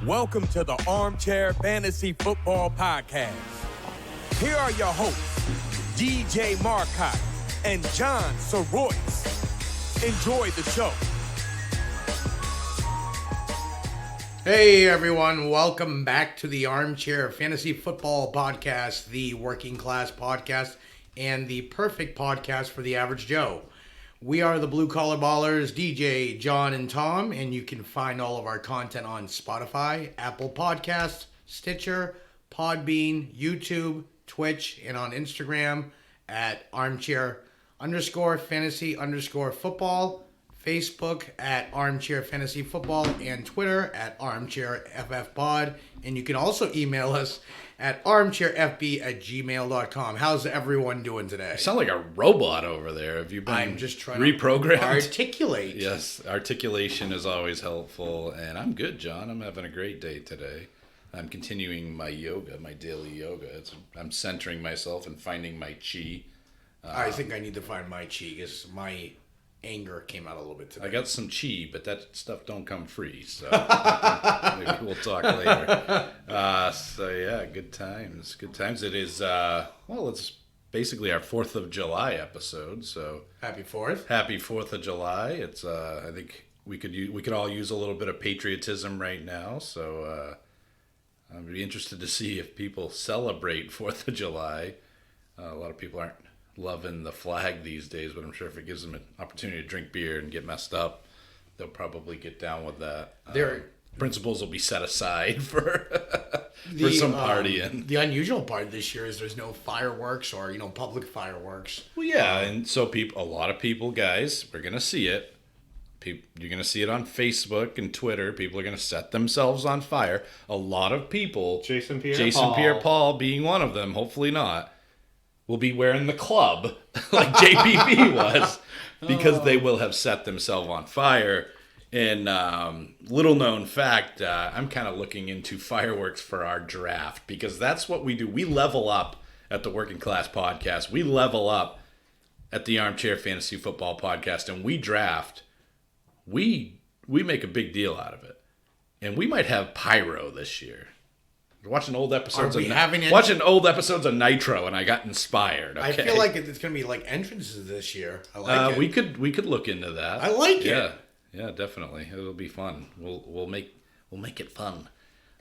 Welcome to the Armchair Fantasy Football Podcast. Here are your hosts, DJ Marcotte and John Soroyce. Enjoy the show. Hey everyone, welcome back to the Armchair Fantasy Football Podcast, the working class podcast and the perfect podcast for the average Joe. We are the Blue Collar Ballers, DJ, John, and Thom, and you can find all of our content on Spotify, Apple Podcasts, Stitcher, Podbean, YouTube, Twitch, and on Instagram at armchair_fantasy_football, Facebook at Armchair Fantasy Football, and Twitter at ArmchairFFPod. And you can also email us at armchairfb@gmail.com. How's everyone doing today? You sound like a robot over there. Have you been I'm just trying reprogrammed? to articulate. Yes, articulation is always helpful. And I'm good, John. I'm having a great day today. I'm continuing my yoga, my daily yoga. I'm centering myself and finding my chi. I think I need to find my chi because my anger came out a little bit today. I got some chi, but that stuff don't come free, so maybe we'll talk later. So yeah, good times. Good times. It is, it's basically our 4th of July episode, so Happy 4th. Happy 4th of July. It's, I think we could all use a little bit of patriotism right now, so I'd be interested to see if people celebrate 4th of July. A lot of people aren't loving the flag these days, but I'm sure if it gives them an opportunity to drink beer and get messed up, they'll probably get down with that. Principles will be set aside for some partying. The unusual part this year is there's no fireworks or public fireworks. Well, yeah, and so a lot of people, guys, we're gonna see it. You're gonna see it on Facebook and Twitter. People are gonna set themselves on fire. A lot of people, Jason Pierre-Paul being one of them, hopefully not, will be wearing the club like JPP was because they will have set themselves on fire. And little known fact, I'm kind of looking into fireworks for our draft because that's what we do. We level up at the Working Class Podcast. We level up at the Armchair Fantasy Football Podcast, and we draft. We make a big deal out of it. And we might have pyro this year. Watching old episodes old episodes of Nitro, and I got inspired. Okay? I feel like it's going to be like entrances this year. I like it. We could look into that. I like it. Yeah, definitely. It'll be fun. We'll make it fun.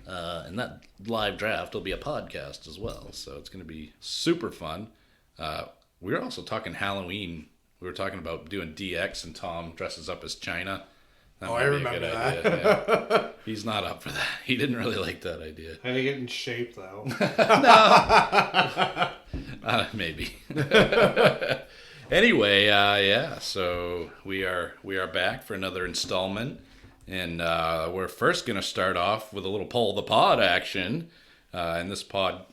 And that live draft will be a podcast as well, so it's going to be super fun. We were also talking Halloween. We were talking about doing DX, and Thom dresses up as China. I remember that. Yeah. He's not up for that. He didn't really like that idea. How do you get in shape, though? No. Maybe. Anyway, so we are back for another installment. And we're first going to start off with a little poll the pod action. And this pod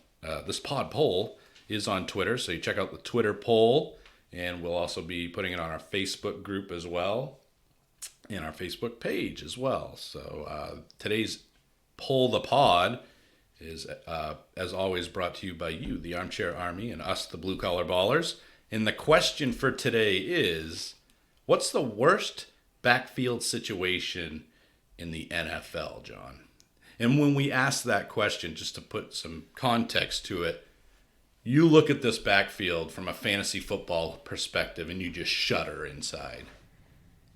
poll is on Twitter, so you check out the Twitter poll. And we'll also be putting it on our Facebook group as well. In our Facebook page as well. So today's Poll the Pod is, as always, brought to you by you, the Armchair Army, and us, the Blue Collar Ballers. And the question for today is, what's the worst backfield situation in the NFL, John? And when we ask that question, just to put some context to it, you look at this backfield from a fantasy football perspective and you just shudder inside.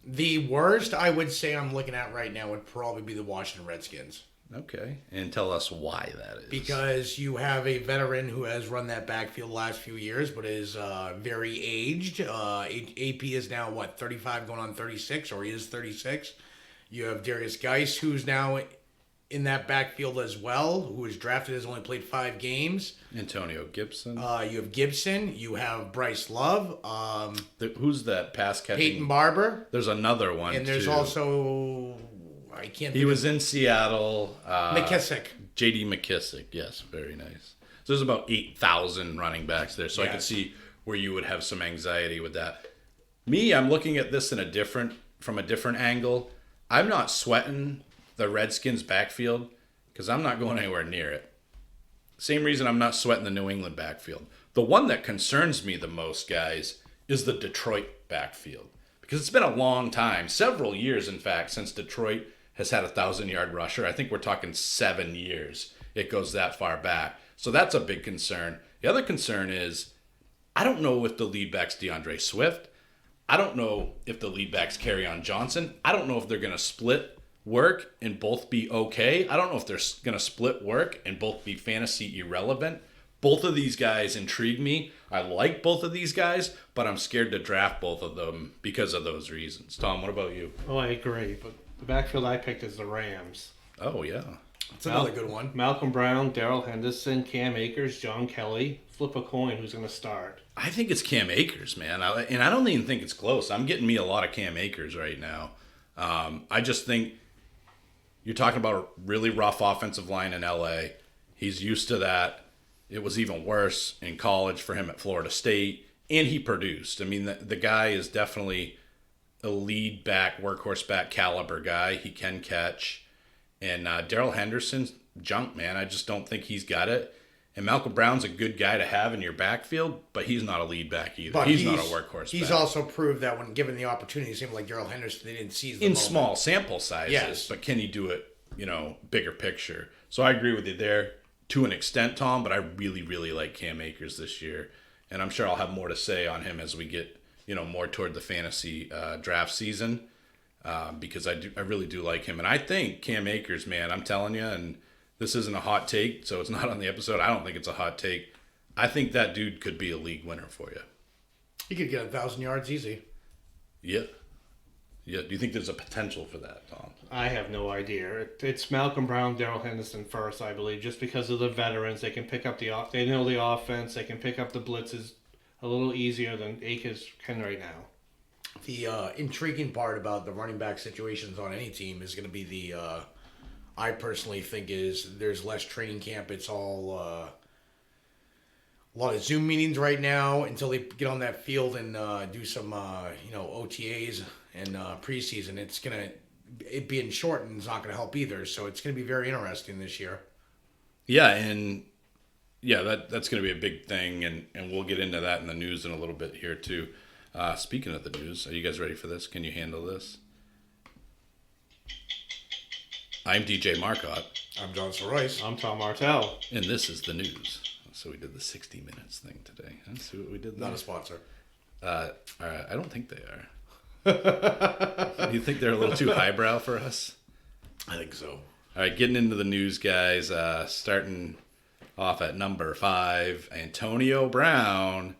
The worst I would say I'm looking at right now would probably be the Washington Redskins. Okay. And tell us why that is. Because you have a veteran who has run that backfield the last few years, but is very aged. AP is now, 35 going on 36, or he is 36. You have Darius Geis, who's now in that backfield as well, who was drafted, has only played 5 games. Antonio Gibson. You have Gibson. You have Bryce Love. Who's that pass catching? Peyton Barber. There's another one, and there's also, I can't think He was in Seattle. McKissick. J.D. McKissick. Yes, very nice. So there's about 8,000 running backs there, so yes. I could see where you would have some anxiety with that. Me, I'm looking at this from a different angle. I'm not sweating the Redskins backfield because I'm not going anywhere near it. Same reason I'm not sweating the New England backfield. The one that concerns me the most, guys, is the Detroit backfield because it's been a long time, several years, in fact, since Detroit has had a 1,000-yard rusher. I think we're talking 7 years. It goes that far back. So that's a big concern. The other concern is I don't know if the lead back's DeAndre Swift. I don't know if the lead back's Kerryon Johnson. I don't know if they're going to split work and both be okay. I don't know if they're going to split work and both be fantasy irrelevant. Both of these guys intrigue me. I like both of these guys, but I'm scared to draft both of them because of those reasons. Tom, what about you? Oh, I agree. But the backfield I picked is the Rams. Oh, yeah. That's another good one. Malcolm Brown, Darrell Henderson, Cam Akers, John Kelly. Flip a coin. Who's going to start? I think it's Cam Akers, man. And I don't even think it's close. I'm getting me a lot of Cam Akers right now. I just think you're talking about a really rough offensive line in L.A. He's used to that. It was even worse in college for him at Florida State. And he produced. I mean, the guy is definitely a lead back, workhorse back caliber guy. He can catch. And Darrell Henderson's junk, man. I just don't think he's got it. And Malcolm Brown's a good guy to have in your backfield, but he's not a lead back either. He's not a workhorse He's back. also proved that when given the opportunity, it seemed like Darrell Henderson, they didn't seize the in moment. small sample sizes, Yes. but can he do it, bigger picture? So I agree with you there to an extent, Tom, but I really, really like Cam Akers this year. And I'm sure I'll have more to say on him as we get, more toward the fantasy draft season because I really do like him. And I think Cam Akers, man, I'm telling you, and this isn't a hot take, so it's not on the episode. I don't think it's a hot take. I think that dude could be a league winner for you. He could get 1,000 yards easy. Yeah. Yeah. Do you think there's a potential for that, Tom? I have no idea. It's Malcolm Brown, Darrell Henderson first, I believe, just because of the veterans. They can pick up they know the offense. They can pick up the blitzes a little easier than Akers can right now. The intriguing part about the running back situations on any team is going to be I personally think is there's less training camp. It's all a lot of Zoom meetings right now until they get on that field and do some OTAs and preseason. It being shortened is not going to help either. So it's going to be very interesting this year. Yeah, and that's going to be a big thing, and we'll get into that in the news in a little bit here too. Speaking of the news, are you guys ready for this? Can you handle this? I'm DJ Marcotte. I'm John Royce. I'm Thom Martell. And this is the news. So we did the 60 Minutes thing today. Let's see what we did there. Not a sponsor. All right, I don't think they are. You think they're a little too highbrow for us? I think so. All right, getting into the news, guys. Starting off at number 5, Antonio Brown.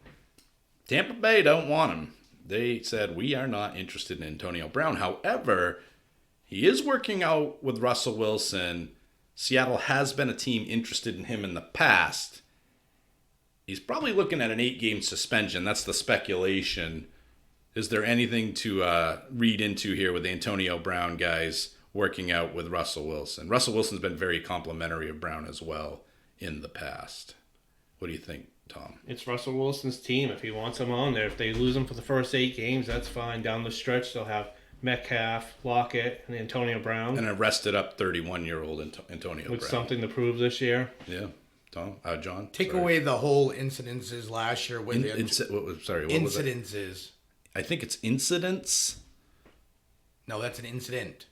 Tampa Bay don't want him. They said, we are not interested in Antonio Brown. However, he is working out with Russell Wilson. Seattle has been a team interested in him in the past. He's probably looking at an 8-game suspension. That's the speculation. Is there anything to read into here with Antonio Brown guys working out with Russell Wilson? Russell Wilson's been very complimentary of Brown as well in the past. What do you think, Tom? It's Russell Wilson's team. If he wants him on there, if they lose him for the first 8 games, that's fine. Down the stretch, they'll have Metcalf, Lockett, and Antonio Brown. And a rested up 31-year-old Antonio with Brown. something to prove this year. Yeah. Tom? John? Take away the whole incidences last year with what was it? incidences. I think it's incidents. No, that's an incident.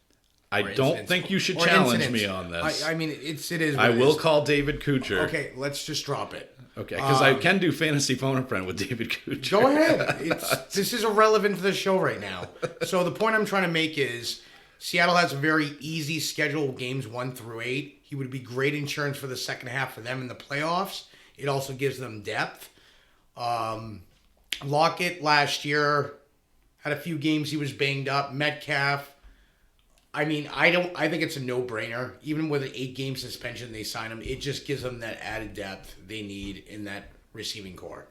I don't think you should challenge me on this. I mean, it is. I will call David Kuchar. Okay, let's just drop it. Okay, because I can do fantasy phone a friend with David Kuchar. Go ahead. This is irrelevant to the show right now. So the point I'm trying to make is Seattle has a very easy schedule, games 1 through 8. He would be great insurance for the second half for them in the playoffs. It also gives them depth. Lockett last year had a few games he was banged up. Metcalf. I mean, I think it's a no-brainer. Even with an 8-game suspension, they sign him. It just gives them that added depth they need in that receiving core.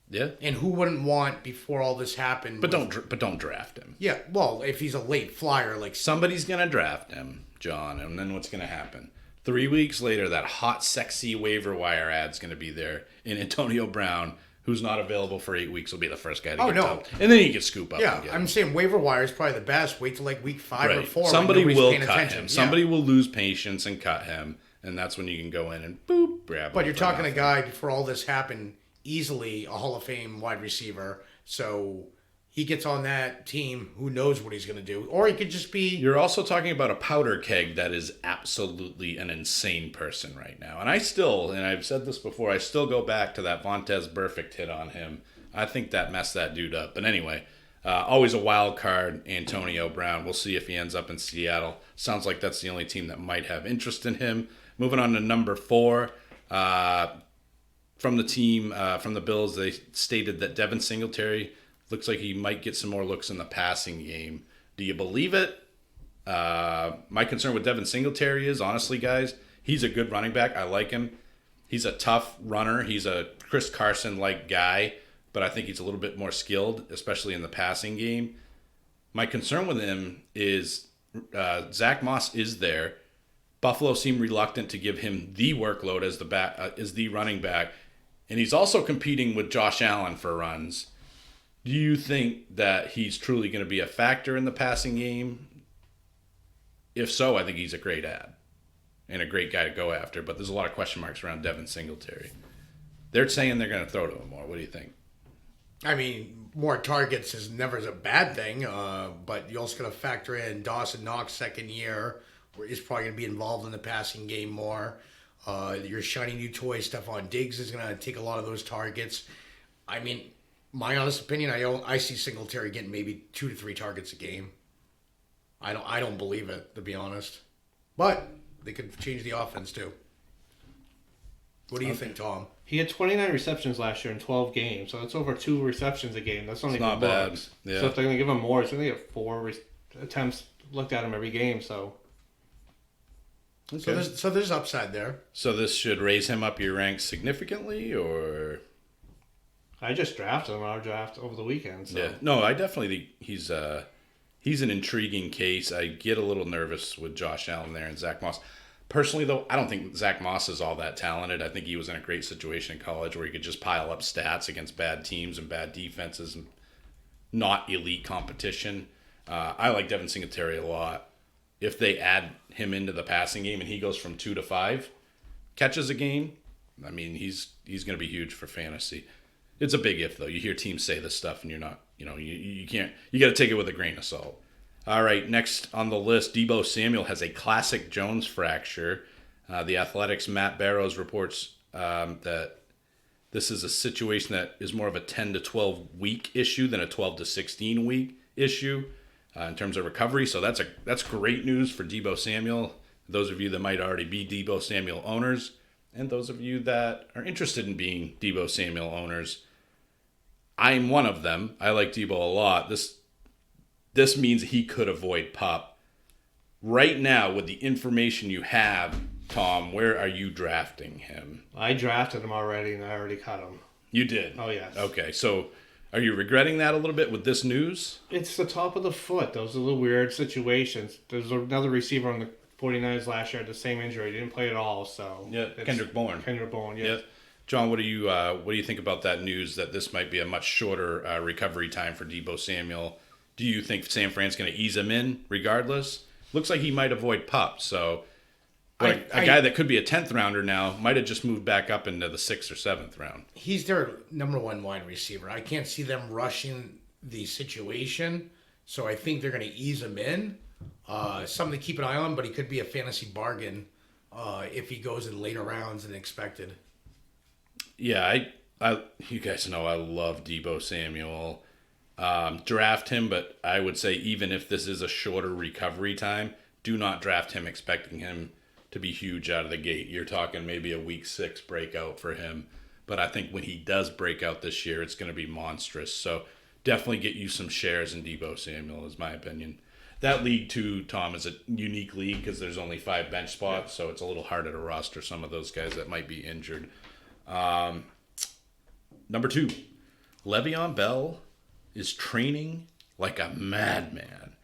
Yeah. And who wouldn't want before all this happened? But don't draft him. Yeah, well, if he's a late flyer, like Somebody's gonna draft him, John, and then what's gonna happen? 3 weeks later, that hot, sexy waiver wire ad's gonna be there, and Antonio Brown, who's not available for 8 weeks, will be the first guy to get dumped. And then he can scoop up. Yeah, and get I'm him. saying waiver wire is probably the best. Wait till like week 5 or 4. Somebody will cut attention. him. Yeah. Somebody will lose patience and cut him, and that's when you can go in and boop, grab him. But you're for talking nothing. a guy before all this happened, easily a Hall of Fame wide receiver. So he gets on that team, who knows what he's going to do. Or he could just be... You're also talking about a powder keg that is absolutely an insane person right now. And I've said this before, I still go back to that Vontaze Burfict hit on him. I think that messed that dude up. But anyway, always a wild card, Antonio Brown. We'll see if he ends up in Seattle. Sounds like that's the only team that might have interest in him. Moving on to number 4. From the team, from the Bills, they stated that Devin Singletary looks like he might get some more looks in the passing game. Do you believe it? My concern with Devin Singletary is, honestly, guys, he's a good running back. I like him. He's a tough runner. He's a Chris Carson-like guy, but I think he's a little bit more skilled, especially in the passing game. My concern with him is Zach Moss is there. Buffalo seemed reluctant to give him the workload as the running back, and he's also competing with Josh Allen for runs. Do you think that he's truly going to be a factor in the passing game? If so, I think he's a great ad and a great guy to go after, but there's a lot of question marks around Devin Singletary. They're saying they're going to throw to him more. What do you think? I mean, more targets is never a bad thing, but you also got to factor in Dawson Knox second year, where he's probably going to be involved in the passing game more. Your shiny new toy, Stephon Diggs, is going to take a lot of those targets. I mean, my honest opinion, I see Singletary getting maybe 2 to 3 targets a game. I don't believe it, to be honest. But they could change the offense too. What do you think, Tom? He had 29 receptions last year in 12 games, so that's over 2 receptions a game. That's not bad. Yeah. So if they're going to give him more, it's going to get 4 attempts looked at him every game. So. Okay. So there's upside there. So this should raise him up your ranks significantly, or? I just drafted him in our draft over the weekend. So. Yeah, no, I definitely think he's an intriguing case. I get a little nervous with Josh Allen there and Zach Moss. Personally, though, I don't think Zach Moss is all that talented. I think he was in a great situation in college where he could just pile up stats against bad teams and bad defenses and not elite competition. I like Devin Singletary a lot. If they add him into the passing game and he goes from 2 to 5 catches a game, I mean, he's going to be huge for fantasy. It's a big if, though. You hear teams say this stuff and you're not, you can't, you got to take it with a grain of salt. All right, next on the list, Deebo Samuel has a classic Jones fracture. The Athletic's Matt Barrows reports that this is a situation that is more of a 10 to 12 week issue than a 12 to 16 week issue in terms of recovery. So that's great news for Deebo Samuel. Those of you that might already be Deebo Samuel owners, and those of you that are interested in being Deebo Samuel owners, I'm one of them. I like Deebo a lot. This means he could avoid PUP. Right now, with the information you have, Tom, where are you drafting him? I drafted him already, and I already cut him. You did? Oh, yes. Okay, so are you regretting that a little bit with this news? It's the top of the foot. Those are the weird situations. There's another receiver on the 49ers last year had the same injury. He didn't play at all, so... Yeah, Kendrick Bourne. Yes. John, what do you think about that news that this might be a much shorter recovery time for Deebo Samuel? Do you think San Fran's going to ease him in regardless? Looks like he might avoid PUP. So a guy that could be a 10th rounder now might have just moved back up into the 6th or 7th round. He's their number 1 wide receiver. I can't see them rushing the situation. So I think they're going to ease him in. Something to keep an eye on, but he could be a fantasy bargain if he goes in later rounds than expected. Yeah, I you guys know I love Deebo Samuel. Draft him, but I would say even if this is a shorter recovery time, do not draft him expecting him to be huge out of the gate. You're talking maybe a week 6 breakout for him, but I think when he does break out this year, it's going to be monstrous. So definitely get you some shares in Deebo Samuel is my opinion. That league too, Tom, is a unique league because there's only 5 bench spots, so it's a little harder to roster some of those guys that might be injured. Number 2, Le'Veon Bell is training like a madman.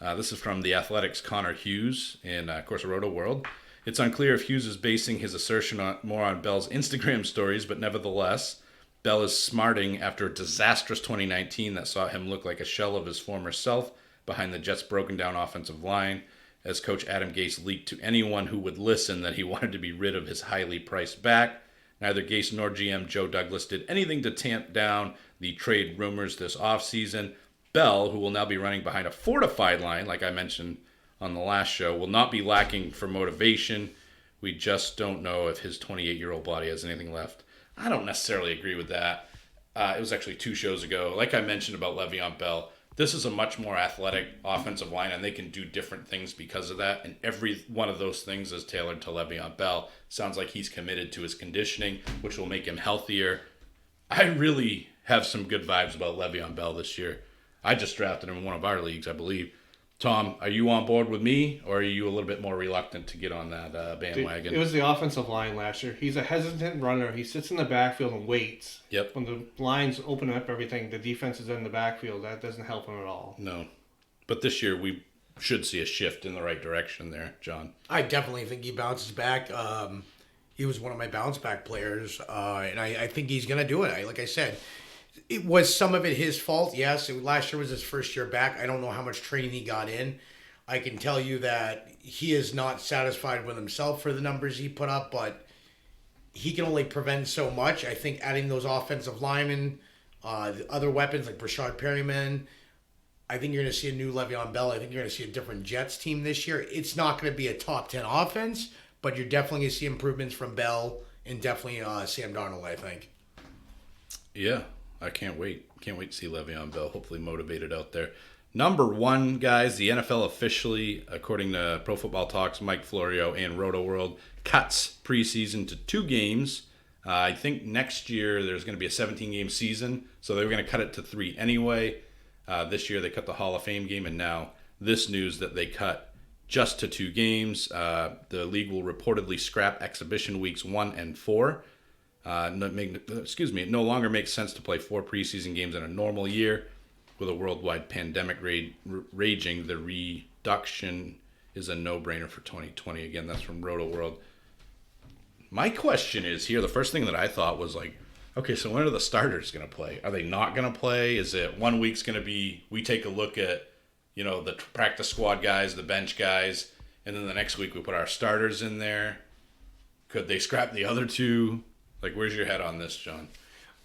This is from The Athletic's Connor Hughes in, of course, Roto World. It's unclear if Hughes is basing his assertion more on Bell's Instagram stories, but nevertheless, Bell is smarting after a disastrous 2019 that saw him look like a shell of his former self behind the Jets' broken-down offensive line, as Coach Adam Gase leaked to anyone who would listen that he wanted to be rid of his highly priced back. Neither Gase nor GM Joe Douglas did anything to tamp down the trade rumors this offseason. Bell, who will now be running behind a fortified line, like I mentioned on the last show, will not be lacking for motivation. We just don't know if his 28-year-old body has anything left. I don't necessarily agree with that. It was actually 2 shows ago. Like I mentioned about Le'Veon Bell, this is a much more athletic offensive line, and they can do different things because of that. And every one of those things is tailored to Le'Veon Bell. Sounds like he's committed to his conditioning, which will make him healthier. I really have some good vibes about Le'Veon Bell this year. I just drafted him in one of our leagues, I believe. Thom, are you on board with me, or are you a little bit more reluctant to get on that bandwagon? It was the offensive line last year. He's a hesitant runner. He sits in the backfield and waits. Yep. When the lines open up everything, the defense is in the backfield. That doesn't help him at all. No. But this year we should see a shift in the right direction there, John. I definitely think he bounces back. He was one of my bounce back players, and I think he's going to do it. Like I said, it was some of it his fault. Yes, last year was his first year back. I don't know how much training he got in. I can tell you that he is not satisfied with himself for the numbers he put up, but he can only prevent so much. I think adding those offensive linemen, the other weapons like Brashad Perryman, I think you're going to see a new Le'Veon Bell. I think you're going to see a different Jets team this year. It's not going to be a top 10 offense, but you're definitely going to see improvements from Bell and definitely Sam Darnold, I think. Yeah. I can't wait. Can't wait to see Le'Veon Bell. Hopefully motivated out there. Number 1, guys, the NFL officially, according to Pro Football Talks, Mike Florio and Roto World, cuts preseason to 2 games. I think next year there's going to be a 17-game season, so they were going to cut it to 3 anyway. This year they cut the Hall of Fame game, and now this news that they cut just to 2 games. The league will reportedly scrap exhibition weeks 1 and 4. It no longer makes sense to play 4 preseason games in a normal year. With a worldwide pandemic raging, the reduction is a no-brainer for 2020. Again, that's from Roto World. My question is here, the first thing that I thought was like, okay, so when are the starters going to play? Are they not going to play? Is it 1 week's going to be, we take a look at, the practice squad guys, the bench guys, and then the next week we put our starters in there? Could they scrap the other 2? Like, where's your head on this, John?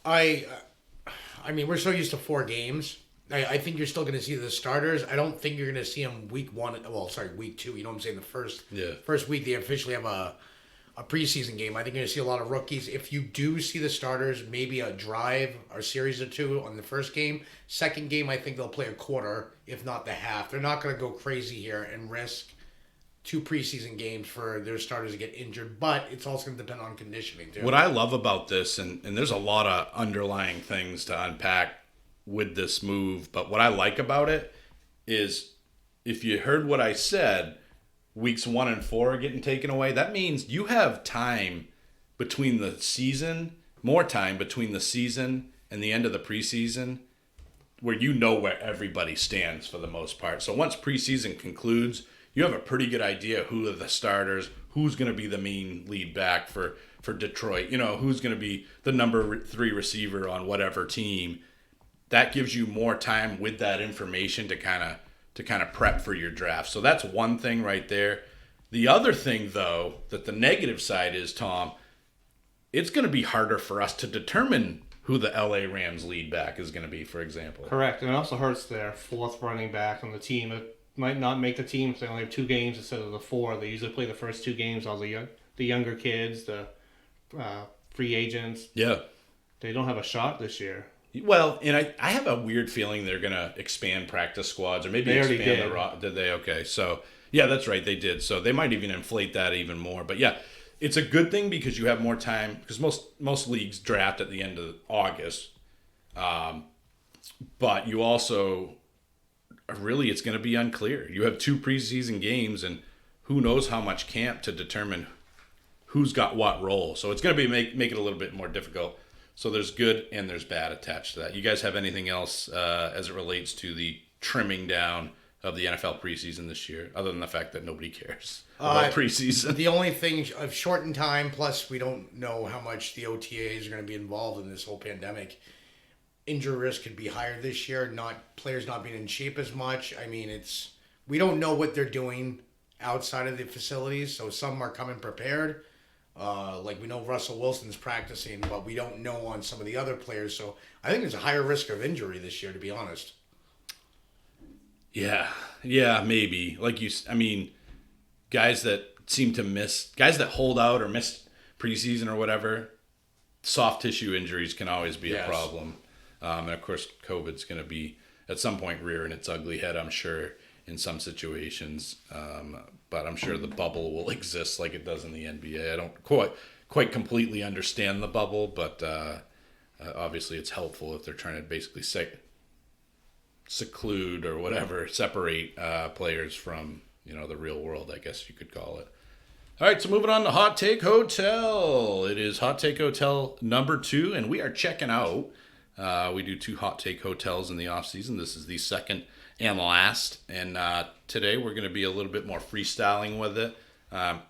I mean, we're so used to 4 games. I think you're still going to see the starters. I don't think you're going to see them week 2. You know what I'm saying? The first week they officially have a preseason game. I think you're going to see a lot of rookies. If you do see the starters, maybe a drive or series or 2 on the first game. Second game, I think they'll play a quarter, if not the half. They're not going to go crazy here and risk 2 preseason games for their starters to get injured, but it's also going to depend on conditioning too. What I love about this, and there's a lot of underlying things to unpack with this move, but what I like about it is, if you heard what I said, weeks 1 and 4 are getting taken away. That means you have time between the season, more time between the season and the end of the preseason, where you know where everybody stands for the most part. So once preseason concludes, you have a pretty good idea who are the starters, who's going to be the main lead back for Detroit, who's going to be the number 3 receiver on whatever team. That gives you more time with that information to kind of prep for your draft. So that's one thing right there. The other thing, though, that the negative side is, Thom, it's going to be harder for us to determine who the LA Rams lead back is going to be, for example. Correct. And it also hurts their 4th running back on the team. It might not make the team if they only have 2 games instead of the 4. They usually play the first 2 games, all the younger kids, the free agents. Yeah. They don't have a shot this year. Well, and I have a weird feeling they're going to expand practice squads, or maybe expand the did they? Okay, so yeah, that's right, they did. So they might even inflate that even more. But yeah, it's a good thing because you have more time, because most leagues draft at the end of August. But you also really, it's going to be unclear. You have 2 preseason games, and who knows how much camp to determine who's got what role. So it's going to be make it a little bit more difficult. So there's good and there's bad attached to that. You guys have anything else as it relates to the trimming down of the NFL preseason this year, other than the fact that nobody cares about preseason? The only thing of shortened time, plus we don't know how much the OTAs are going to be involved in this whole pandemic. Injury risk could be higher this year. Players not being in shape as much. I mean, we don't know what they're doing outside of the facilities. So some are coming prepared. Like we know Russell Wilson's practicing, but we don't know on some of the other players. So I think there's a higher risk of injury this year, to be honest. Yeah, maybe. Guys that seem to miss, guys that hold out or miss preseason or whatever, soft tissue injuries can always be a problem. And of course, COVID's going to be at some point rearing its ugly head, I'm sure, in some situations. But I'm sure the bubble will exist like it does in the NBA. I don't quite completely understand the bubble, but obviously it's helpful if they're trying to basically seclude or whatever, separate players from, the real world, I guess you could call it. All right, so moving on to Hot Take Hotel. It is Hot Take Hotel number 2, and we are checking out. We do 2 Hot Take Hotels in the off-season. This is the second and last, and today we're going to be a little bit more freestyling with it.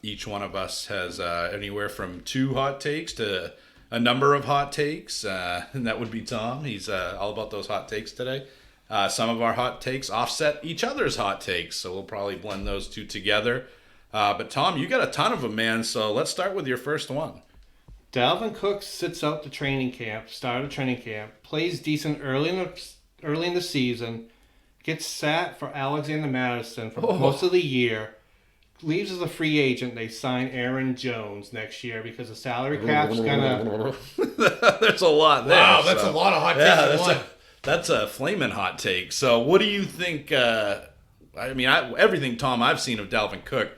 Each one of us has anywhere from 2 hot takes to a number of hot takes, and that would be Thom. He's all about those hot takes today. Some of our hot takes offset each other's hot takes, so we'll probably blend those 2 together. But Thom, you got a ton of them, man, so let's start with your first one. Dalvin Cook sits out the start of training camp, plays decent early in the season, gets sat for Alexander Madison for most of the year, leaves as a free agent. They sign Aaron Jones next year because the salary cap's gonna... There's a lot there. Wow, that's a lot of hot takes. That's a flaming hot take. So what do you think? Everything, Thom, I've seen of Dalvin Cook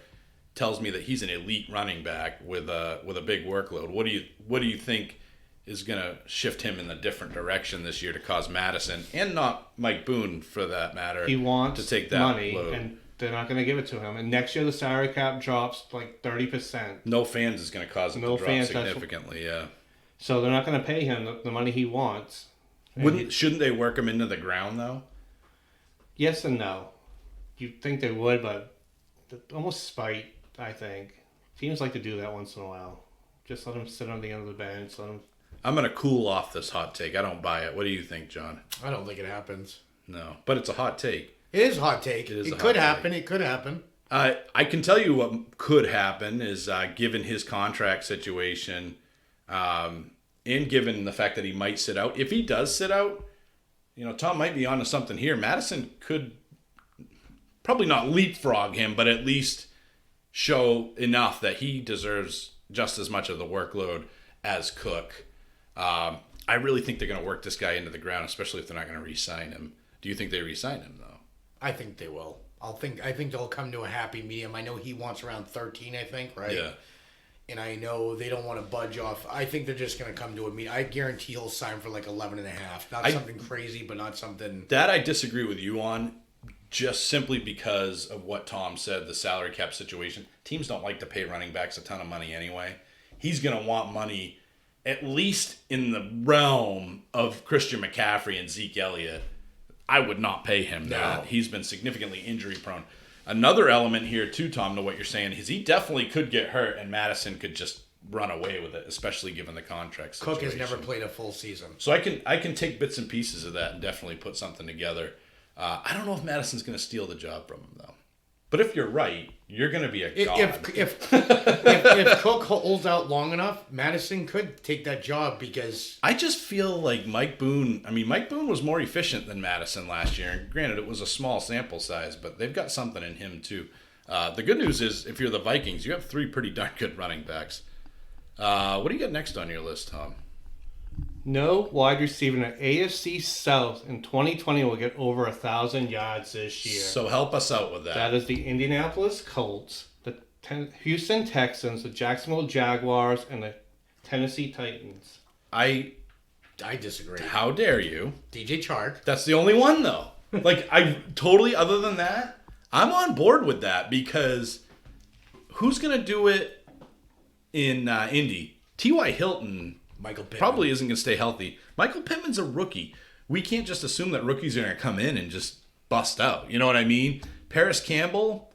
tells me that he's an elite running back with a big workload. What do you think is going to shift him in a different direction this year to cause Madison and not Mike Boone for that matter? He wants to take that money, load. And they're not going to give it to him. And next year the salary cap drops like 30%. No fans is going to cause it to drop significantly. Yeah. So they're not going to pay him the money he wants. Shouldn't they work him into the ground though? Yes and no. You'd think they would, but almost spite. I think teams like to do that once in a while. Just let him sit on the end of the bench. I'm going to cool off this hot take. I don't buy it. What do you think, John? I don't think it happens. No, but it's a hot take. It is a hot take. It could happen. It could happen. I can tell you what could happen is given his contract situation, and given the fact that he might sit out. If he does sit out, Thom might be onto something here. Madison could probably not leapfrog him, but at least show enough that he deserves just as much of the workload as Cook. I really think they're going to work this guy into the ground, especially if they're not going to re-sign him. Do you think they re-sign him, though? I think they will. I think they'll come to a happy medium. I know he wants around 13, I think, right? Yeah. And I know they don't want to budge off. I think they're just going to come to a meeting. I guarantee he'll sign for like 11.5. Not something crazy, but not something... That I disagree with you on. Just simply because of what Thom said, the salary cap situation. Teams don't like to pay running backs a ton of money anyway. He's going to want money at least in the realm of Christian McCaffrey and Zeke Elliott. I would not pay him that. He's been significantly injury prone. Another element here too, Thom, to what you're saying is he definitely could get hurt and Madison could just run away with it, especially given the contract situation. Cook has never played a full season. So I can take bits and pieces of that and definitely put something together. I don't know if Madison's going to steal the job from him, though. But if you're right, you're going to be a god. If Cook holds out long enough, Madison could take that job because... I just feel like Mike Boone was more efficient than Madison last year. And granted, it was a small sample size, but they've got something in him, too. The good news is, if you're the Vikings, you have 3 pretty darn good running backs. What do you got next on your list, Thom? No wide receiver in the AFC South in 2020 will get over 1,000 yards this year. So help us out with that. That is the Indianapolis Colts, the Houston Texans, the Jacksonville Jaguars, and the Tennessee Titans. I disagree. How dare you? DJ Chark. That's the only one, though. Other than that, I'm on board with that because who's going to do it in Indy? T.Y. Hilton... Michael Pittman. Probably isn't going to stay healthy. Michael Pittman's a rookie. We can't just assume that rookies are going to come in and just bust out. You know what I mean? Paris Campbell,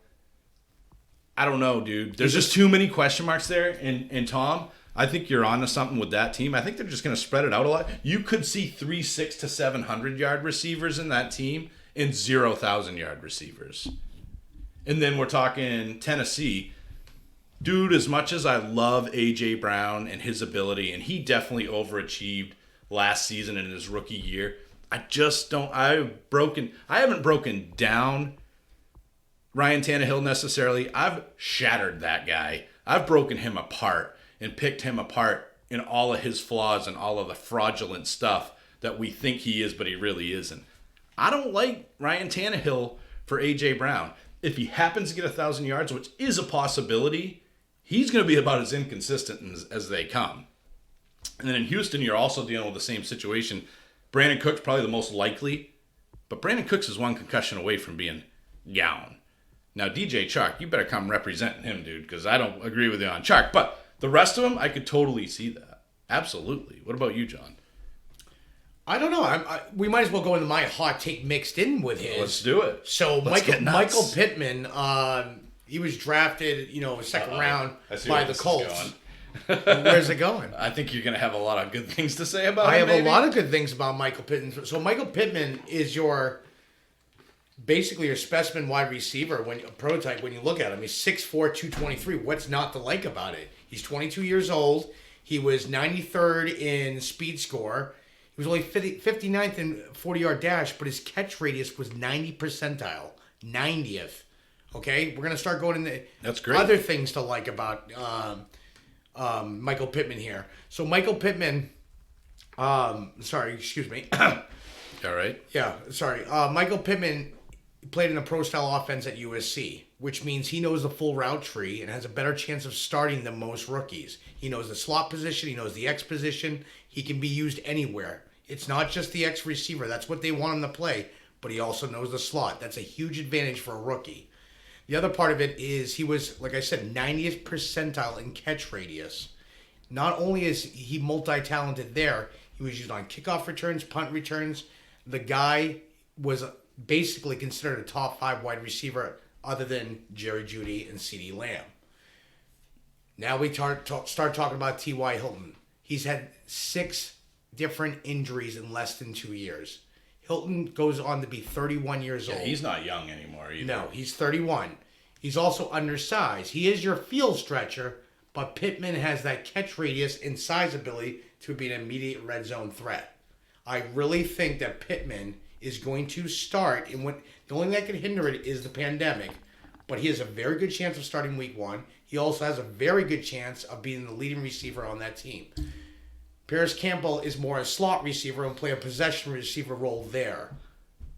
I don't know, dude. There's just too many question marks there. And Thom, I think you're onto something with that team. I think they're just going to spread it out a lot. You could see 3 600 to 700-yard receivers in that team and 0 1,000-yard receivers. And then we're talking Tennessee. Dude, as much as I love A.J. Brown and his ability, and he definitely overachieved last season in his rookie year, I just don't. I haven't broken down Ryan Tannehill necessarily. I've shattered that guy. I've broken him apart and picked him apart in all of his flaws and all of the fraudulent stuff that we think he is, but he really isn't. I don't like Ryan Tannehill for A.J. Brown. If he happens to get 1,000 yards, which is a possibility, he's going to be about as inconsistent as they come. And then in Houston, you're also dealing with the same situation. Brandon Cook's probably the most likely, but Brandon Cooks is one concussion away from being gone. Now, DJ Chark, you better come representing him, dude, because I don't agree with you on Chark. But the rest of them, I could totally see that. Absolutely. What about you, John? I don't know. We might as well go into my hot take mixed in with his. Let's do it. So Michael Pittman, he was drafted, second round by the Colts. Where's it going? I think you're going to have a lot of good things to say about him. I have a lot of good things about Michael Pittman. So Michael Pittman is basically your specimen wide receiver, a prototype when you look at him. He's 6'4", 223. What's not to like about it? He's 22 years old. He was 93rd in speed score. He was only 59th in 40-yard dash, but his catch radius was 90 percentile. 90th. Okay? We're going to start going into That's great. Other things to like about Michael Pittman here. So Michael Pittman, excuse me. All right. Yeah, sorry. Michael Pittman played in a pro-style offense at USC, which means he knows the full route tree and has a better chance of starting than most rookies. He knows the slot position. He knows the X position. He can be used anywhere. It's not just the X receiver. That's what they want him to play, but he also knows the slot. That's a huge advantage for a rookie. The other part of it is he was, like I said, 90th percentile in catch radius. Not only is he multi-talented there, he was used on kickoff returns, punt returns. The guy was basically considered a top 5 wide receiver other than Jerry Jeudy and CeeDee Lamb. Now we start talking about T.Y. Hilton. He's had 6 different injuries in less than 2 years. Hilton goes on to be 31 years old. He's not young anymore either. No, he's 31. He's also undersized. He is your field stretcher, but Pittman has that catch radius and size ability to be an immediate red zone threat. I really think that Pittman is going to start, and the only thing that can hinder it is the pandemic, but he has a very good chance of starting week 1. He also has a very good chance of being the leading receiver on that team. Paris Campbell is more a slot receiver and play a possession receiver role there.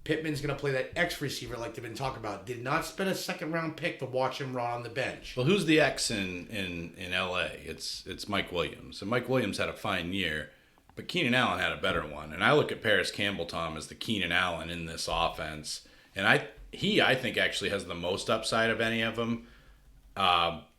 Pittman's going to play that X receiver like they've been talking about. Did not spend a second-round pick to watch him run on the bench. Well, who's the X in L.A.? It's Mike Williams. And Mike Williams had a fine year, but Keenan Allen had a better one. And I look at Paris Campbell, Thom, as the Keenan Allen in this offense. And I think actually has the most upside of any of them.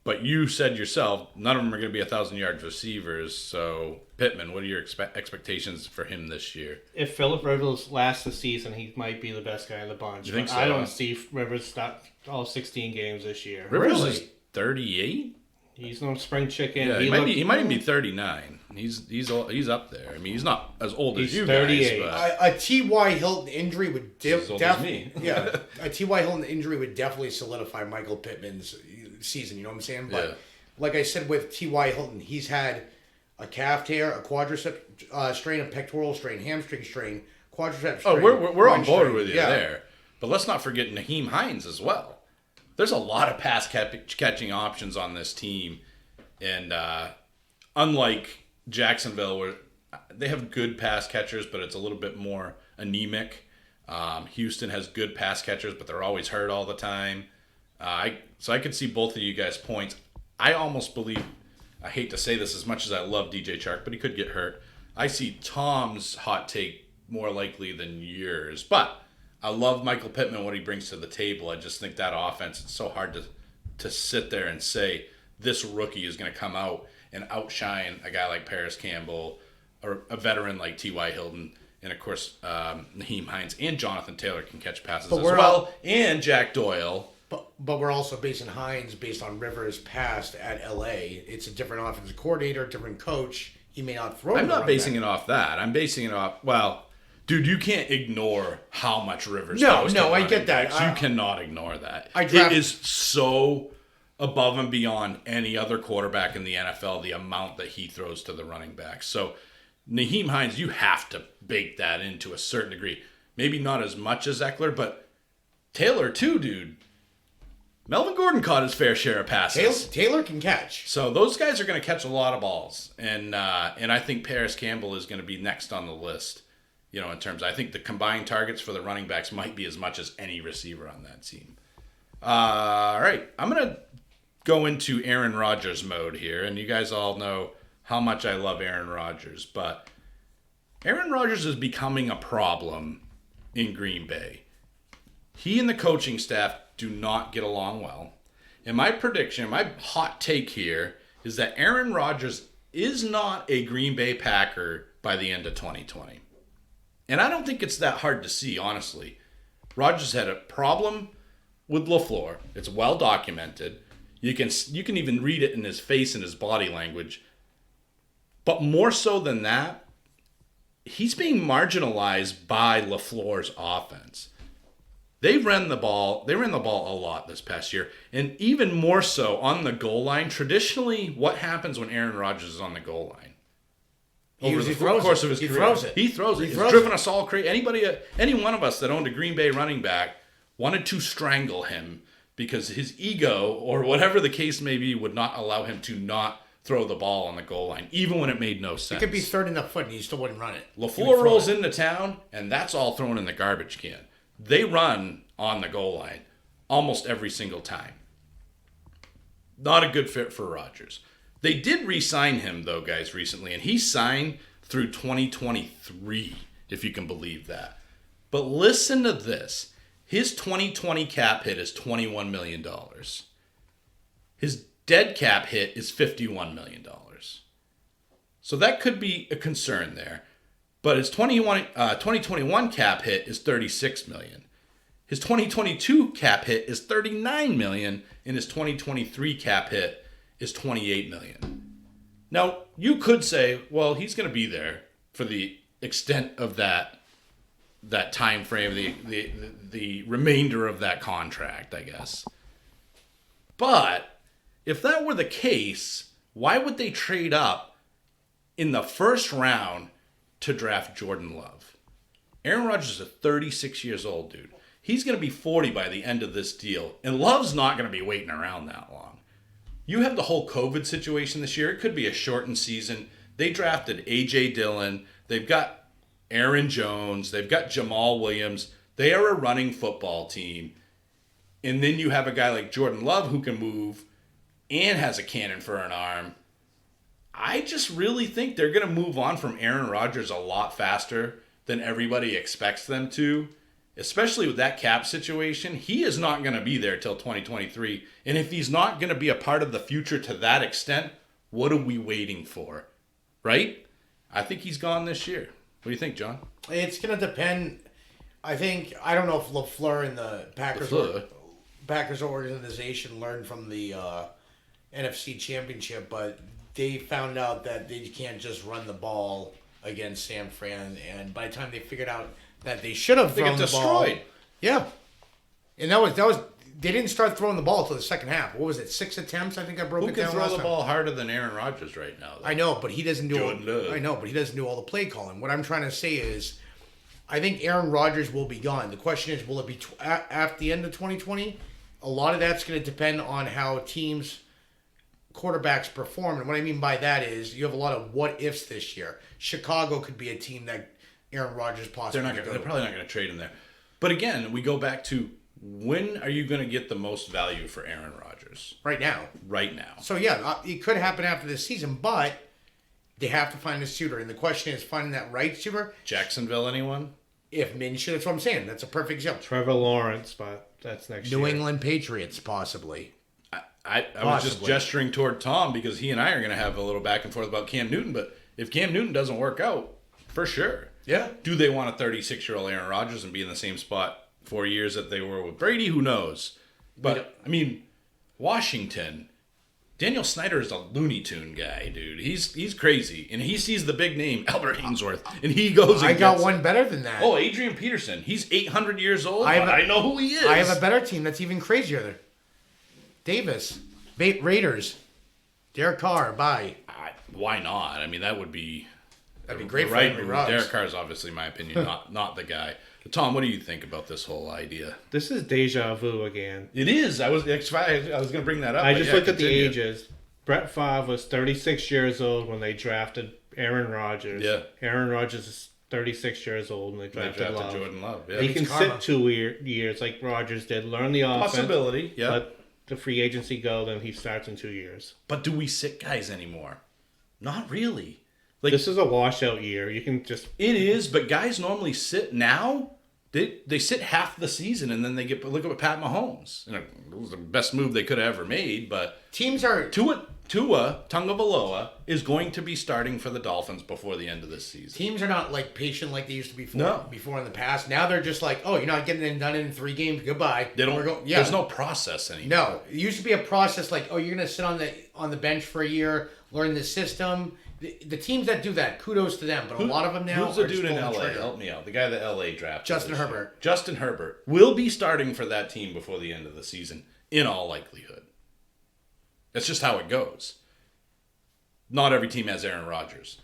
But you said yourself, none of them are going to be 1,000-yard receivers. So, Pittman, what are your expectations for him this year? If Phillip Rivers lasts the season, he might be the best guy in the bunch. You think so? I don't see Rivers stop all 16 games this year. Rivers is 38? He's no spring chicken. Yeah, he might even be 39. He's up there. I mean, he's not as old as you 38. guys. A T.Y. Hilton injury would definitely yeah, a T.Y. Hilton injury would definitely solidify Michael Pittman's season. You know what I'm saying? But like I said with T.Y. Hilton, he's had a calf tear, a quadricep strain, a pectoral strain, hamstring strain, quadricep strain. Oh, we're on board strain. with you there. But let's not forget Nyheim Hines as well. There's a lot of pass catching options on this team. And unlike Jacksonville, where they have good pass catchers, but it's a little bit more anemic. Houston has good pass catchers, but they're always hurt all the time. So I could see both of you guys' points. I almost believe, I hate to say this as much as I love DJ Chark, but he could get hurt. I see Tom's hot take more likely than yours. But I love Michael Pittman, what he brings to the table. I just think that offense, it's so hard to sit there and say this rookie is going to come out and outshine a guy like Paris Campbell or a veteran like T.Y. Hilton. And, of course, Nyheim Hines and Jonathan Taylor can catch passes as well. And Jack Doyle. But we're also basing Hines based on Rivers' past at L.A. It's a different offensive coordinator, different coach. He may not throw. I'm not basing it off that. I'm basing it off, well, dude, you can't ignore how much Rivers throws. No, I get that. You cannot ignore that. It is so above and beyond any other quarterback in the NFL, the amount that he throws to the running back. So Nyheim Hines, you have to bake that into a certain degree. Maybe not as much as Eckler, but Taylor too, dude. Melvin Gordon caught his fair share of passes. Taylor can catch. So those guys are going to catch a lot of balls. And I think Paris Campbell is going to be next on the list. In terms, I think the combined targets for the running backs might be as much as any receiver on that team. All right. I'm going to go into Aaron Rodgers mode here. And you guys all know how much I love Aaron Rodgers. But Aaron Rodgers is becoming a problem in Green Bay. He and the coaching staff do not get along well. And my prediction, my hot take here, is that Aaron Rodgers is not a Green Bay Packer by the end of 2020. And I don't think it's that hard to see, honestly. Rodgers had a problem with LaFleur. It's well documented. You can even read it in his face and his body language. But more so than that, he's being marginalized by LaFleur's offense. They ran the ball a lot this past year, and even more so on the goal line. Traditionally, what happens when Aaron Rodgers is on the goal line? Over the course of his career, he throws it. He's driven us all crazy. Any one of us that owned a Green Bay running back wanted to strangle him because his ego, or whatever the case may be, would not allow him to not throw the ball on the goal line, even when it made no sense. It could be third in the foot, and he still wouldn't run it. LaFleur rolls into town, and that's all thrown in the garbage can. They run on the goal line almost every single time. Not a good fit for Rodgers. They did re-sign him, though, guys, recently, and he signed through 2023, if you can believe that. But listen to this. His 2020 cap hit is $21 million. His dead cap hit is $51 million. So that could be a concern there. But his 2021 cap hit is $36 million. His 2022 cap hit is $39 million, and his 2023 cap hit is $28 million. Now, you could say, well, he's going to be there for the extent of that time frame, the remainder of that contract, I guess. But if that were the case, why would they trade up in the first round to draft Jordan Love? Aaron Rodgers is 36 years old, dude. He's going to be 40 by the end of this deal, and Love's not going to be waiting around that long. You have the whole COVID situation this year. It could be a shortened season. They drafted A.J. Dillon. They've got Aaron Jones. They've got Jamal Williams. They are a running football team. And then you have a guy like Jordan Love who can move and has a cannon for an arm. I just really think they're going to move on from Aaron Rodgers a lot faster than everybody expects them to, especially with that cap situation. He is not going to be there till 2023. And if he's not going to be a part of the future to that extent, what are we waiting for? Right? I think he's gone this year. What do you think, John? It's going to depend. I don't know if LaFleur and the Packers organization learned from the NFC Championship, but they found out that they can't just run the ball against San Fran, and by the time they figured out that they should have thrown the ball, yeah, and that was they didn't start throwing the ball until the second half. What was it? 6 attempts? I think I broke it down. Who can throw the ball harder than Aaron Rodgers right now, though? I know, but he doesn't do. I know, but he doesn't do all the play calling. What I'm trying to say is, I think Aaron Rodgers will be gone. The question is, will it be at the end of 2020? A lot of that's going to depend on how teams' quarterbacks perform. And what I mean by that is you have a lot of what ifs this year. Chicago could be a team that Aaron Rodgers possibly They're probably not going to trade him there. But again, we go back to, when are you going to get the most value for Aaron Rodgers? Right now. Right now. So yeah, it could happen after this season, but they have to find a shooter. And the question is finding that right shooter. Jacksonville, anyone? If Minshew, that's what I'm saying. That's a perfect example. Trevor Lawrence, but that's next year. New England Patriots, possibly. I was just gesturing toward Thom because he and I are going to have a little back and forth about Cam Newton. But if Cam Newton doesn't work out, for sure. Yeah. Do they want a 36-year-old Aaron Rodgers and be in the same spot 4 years that they were with Brady? Who knows? But, I mean, Washington, Daniel Snyder is a Looney Tune guy, dude. He's crazy. And he sees the big name, Albert Ainsworth, and he goes and I got one better than that. Oh, Adrian Peterson. He's 800 years old, I know who he is. I have a better team that's even crazier. Davis, Raiders, Derek Carr, bye. Why not? I mean, that would be That'd be great for right Henry move. Ruggs. Derek Carr is obviously, in my opinion, not the guy. But Tom, what do you think about this whole idea? This is deja vu again. It is. I was going to bring that up. I just looked at the ages. Brett Favre was 36 years old when they drafted Aaron Rodgers. Yeah. Aaron Rodgers is 36 years old when they drafted Love. Jordan Love. Yeah. He can sit 2 years like Rodgers did, learn the offense. Possibility, yeah. Let the free agency go, then he starts in 2 years. But do we sit guys anymore? Not really. Like, This is a washout year. You can just... it is, but guys normally sit now. They sit half the season and then they look at Pat Mahomes. You know, it was the best move they could have ever made. But Teams are... Tua Tagovailoa is going to be starting for the Dolphins before the end of this season. Teams are not like patient like they used to be before in the past. Now they're just like, oh, you're not getting it done in 3 games. Goodbye. They don't. There's no process anymore. No, it used to be a process like, oh, you're gonna sit on the bench for a year, learn the system. The teams that do that, kudos to them. But a lot of them now. Who's the are dude just in pulling the LA? trigger. Help me out. The guy that LA drafted. Justin this year. Herbert. Justin Herbert will be starting for that team before the end of the season, in all likelihood. That's just how it goes. Not every team has Aaron Rodgers.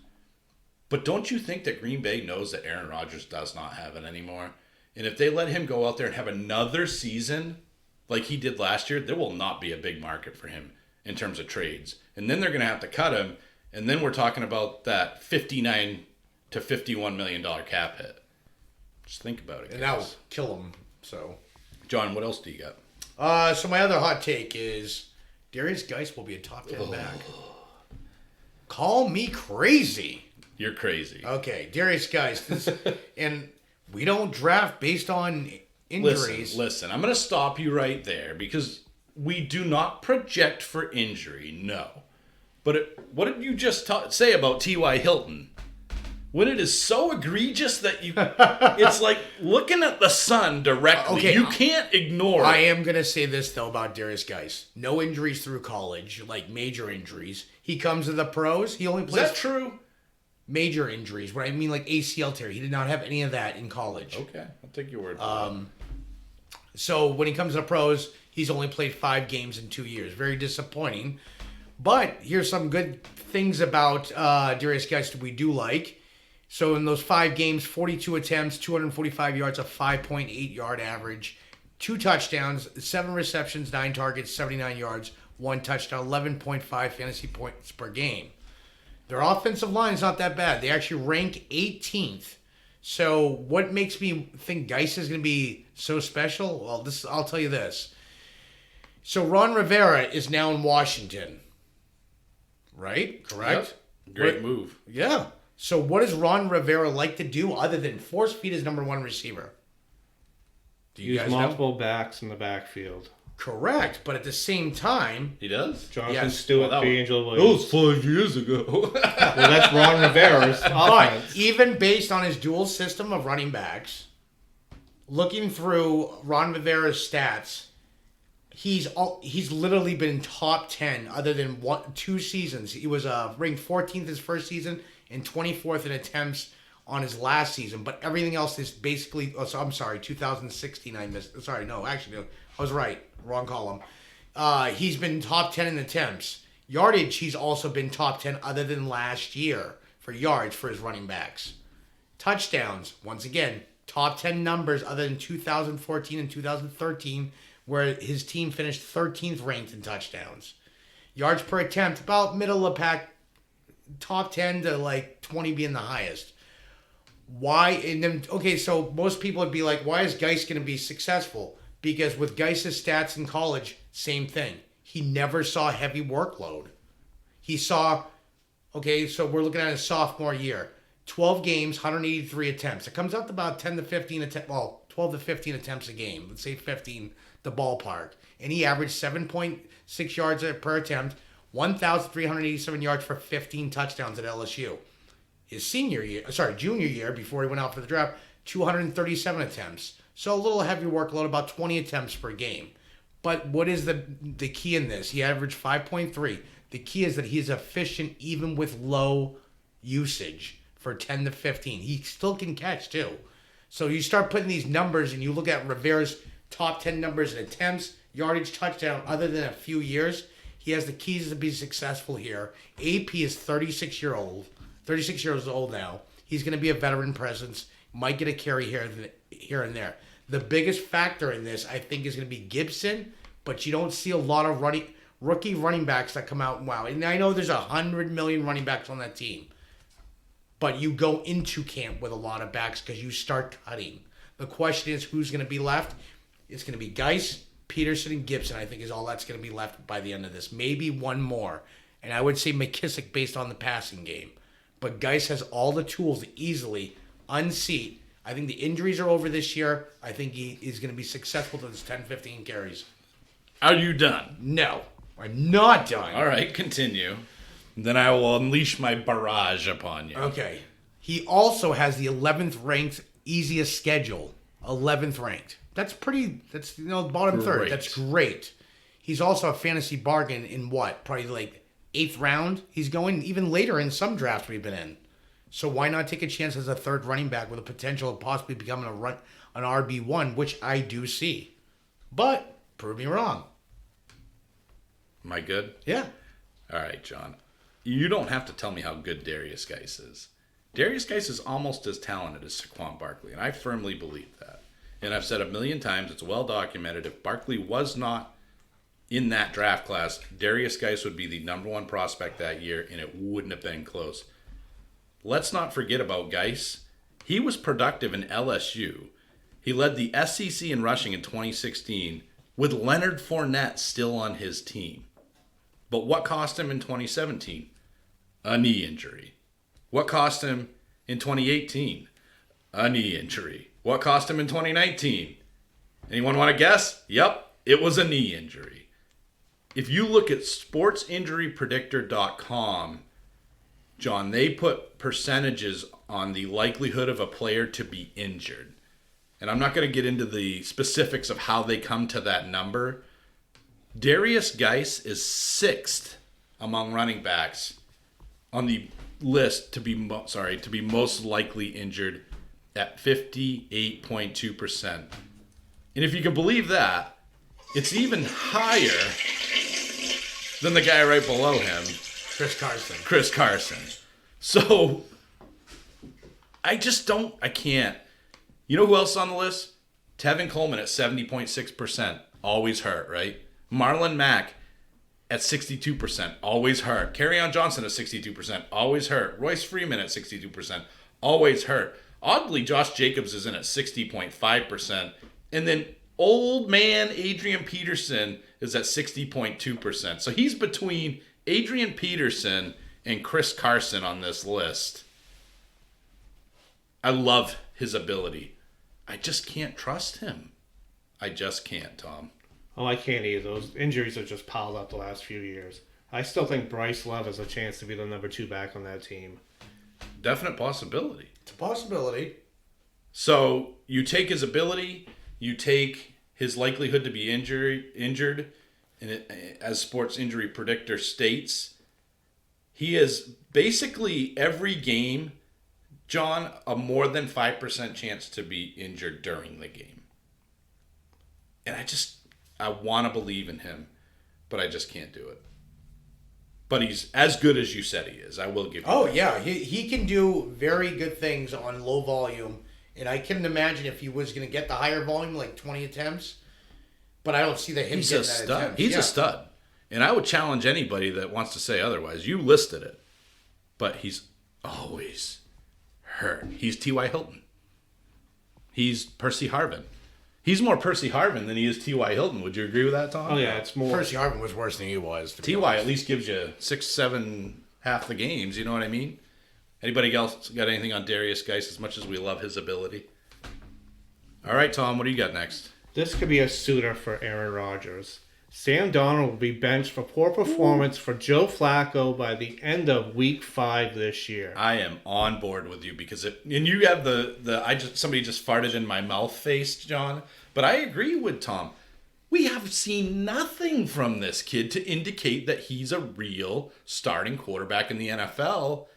But don't you think that Green Bay knows that Aaron Rodgers does not have it anymore? And if they let him go out there and have another season like he did last year, there will not be a big market for him in terms of trades. And then they're going to have to cut him. And then we're talking about that $59 to $51 million cap hit. Just think about it. And that will kill them. So, John, what else do you got? so my other hot take is Darius Geis will be a top 10 back. Call me crazy. You're crazy. Okay, Darius Geis. And we don't draft based on injuries. Listen, I'm going to stop you right there because we do not project for injury, no. But what did you just say about T.Y. Hilton? When it is so egregious that it's like looking at the sun directly. Okay, you can't ignore I it. am going to say this, though, about Darius Geis. No injuries through college, like major injuries. He comes to the pros. He only Is plays that true? major injuries. What I mean, like ACL tear. He did not have any of that in college. Okay, I'll take your word for it. So when he comes to the pros, he's only played 5 games in 2 years. Very disappointing. But here's some good things about Darius Geis that we do like. So in those 5 games, 42 attempts, 245 yards, a 5.8 yard average, 2 touchdowns, 7 receptions, 9 targets, 79 yards, 1 touchdown, 11.5 fantasy points per game. Their offensive line is not that bad. They actually rank 18th. So what makes me think Geis is going to be so special? Well, I'll tell you this. So Ron Rivera is now in Washington. Right? Correct? Yep. Great move. Yeah. So what does Ron Rivera like to do other than force feed his number 1 receiver? Do you Use guys know? multiple backs in the backfield. Correct. But at the same time, He does? Jonathan Yes. Stewart, Well, that Angel That Williams. was 5 years ago. Well, that's Ron Rivera's but offense. even based on his dual system of running backs, looking through Ron Rivera's stats, he's literally been top 10 other than 2 seasons. He was ranked 14th his first season and 24th in attempts on his last season. But everything else is basically... Oh, so I'm sorry, 2016 I missed. Sorry, no, actually, no, I was right. Wrong column. He's been top 10 in attempts. Yardage, he's also been top 10 other than last year for yards for his running backs. Touchdowns, once again, top 10 numbers other than 2014 and 2013, where his team finished 13th ranked in touchdowns. Yards per attempt, about middle of the pack, top 10 to like 20 being the highest. Why? And then, okay, so most people would be like, why is Geis going to be successful? Because with Geis' stats in college, same thing. He never saw heavy workload. He saw, okay, so we're looking at his sophomore year. 12 games, 183 attempts. It comes out to about 10 to 15 attempts, well, 12 to 15 attempts a game. Let's say 15, the ballpark. And he averaged 7.6 yards per attempt, 1,387 yards for 15 touchdowns at LSU. His junior year, before he went out for the draft, 237 attempts. So a little heavy workload, about 20 attempts per game. But what is the key in this? He averaged 5.3. The key is that he's efficient even with low usage for 10 to 15. He still can catch too. So you start putting these numbers and you look at Rivera's top 10 numbers in attempts, yardage, touchdown, other than a few years, he has the keys to be successful here. AP is 36 years old. 36 years old now. He's going to be a veteran presence. Might get a carry here and there. The biggest factor in this, I think, is going to be Gibson, but you don't see a lot of rookie running backs that come out and wow. And I know there's 100 million running backs on that team, but you go into camp with a lot of backs because you start cutting. The question is who's going to be left. It's going to be Geis, Peterson, and Gibson, I think, is all that's going to be left by the end of this. Maybe one more. And I would say McKissick based on the passing game. But Geis has all the tools to easily unseat. I think the injuries are over this year. I think he is going to be successful to his 10, 15 carries. Are you done? No, I'm not done. All right, continue. Then I will unleash my barrage upon you. Okay. He also has the 11th ranked easiest schedule. 11th ranked. That's bottom third. Great. That's great. He's also a fantasy bargain in what? Probably like 8th round. He's going even later in some drafts we've been in. So why not take a chance as a third running back with a potential of possibly becoming an RB1, which I do see. But prove me wrong. Am I good? Yeah. All right, John. You don't have to tell me how good Darius Geis is. Darius Geis is almost as talented as Saquon Barkley, and I firmly believe that. And I've said a million times, it's well documented, if Barkley was not in that draft class, Darius Geis would be the number one prospect that year, and it wouldn't have been close. Let's not forget about Geis. He was productive in LSU. He led the SEC in rushing in 2016 with Leonard Fournette still on his team. But what cost him in 2017? A knee injury. What cost him in 2018? A knee injury. What cost him in 2019? Anyone want to guess? Yep, it was a knee injury. If you look at sportsinjurypredictor.com, John, they put percentages on the likelihood of a player to be injured. And I'm not going to get into the specifics of how they come to that number. Darius Geis is 6th among running backs on the list to be most likely injured at 58.2%. And if you can believe that, it's even higher than the guy right below him, Chris Carson. So I can't. You know who else is on the list? Tevin Coleman at 70.6%, always hurt, right? Marlon Mack at 62%, always hurt. Kerryon Johnson at 62%, always hurt. Royce Freeman at 62%, always hurt. Oddly, Josh Jacobs is in at 60.5%. And then old man Adrian Peterson is at 60.2%. So he's between Adrian Peterson and Chris Carson on this list. I love his ability. I just can't trust him. I just can't, Tom. Oh, I can't either. Those injuries have just piled up the last few years. I still think Bryce Love has a chance to be the number 2 back on that team. Definite possibility. It's a possibility. So you take his ability, you take his likelihood to be injured, and as Sports Injury Predictor states, he is basically every game, John, a more than 5% chance to be injured during the game. And I want to believe in him, but I just can't do it. But he's as good as you said he is. I will give you Oh, that. yeah. He can do very good things on low volume. And I couldn't imagine if he was going to get the higher volume, like 20 attempts. But I don't see that him He's getting a that stud. attempt. He's Yeah. a stud. And I would challenge anybody that wants to say otherwise. You listed it. But he's always hurt. He's T.Y. Hilton. He's Percy Harvin. He's more Percy Harvin than he is T.Y. Hilton. Would you agree with that, Tom? Oh, yeah, it's more... Percy Harvin was worse than he was. T.Y. at least gives you 6, 7, half the games. You know what I mean? Anybody else got anything on Darius Geis as much as we love his ability? All right, Tom, what do you got next? This could be a suitor for Aaron Rodgers. Sam Darnold will be benched for poor performance for Joe Flacco by the end of Week 5 this year. I am on board with you because and you have somebody just farted in my mouth face, John. But I agree with Tom. We have seen nothing from this kid to indicate that he's a real starting quarterback in the NFL.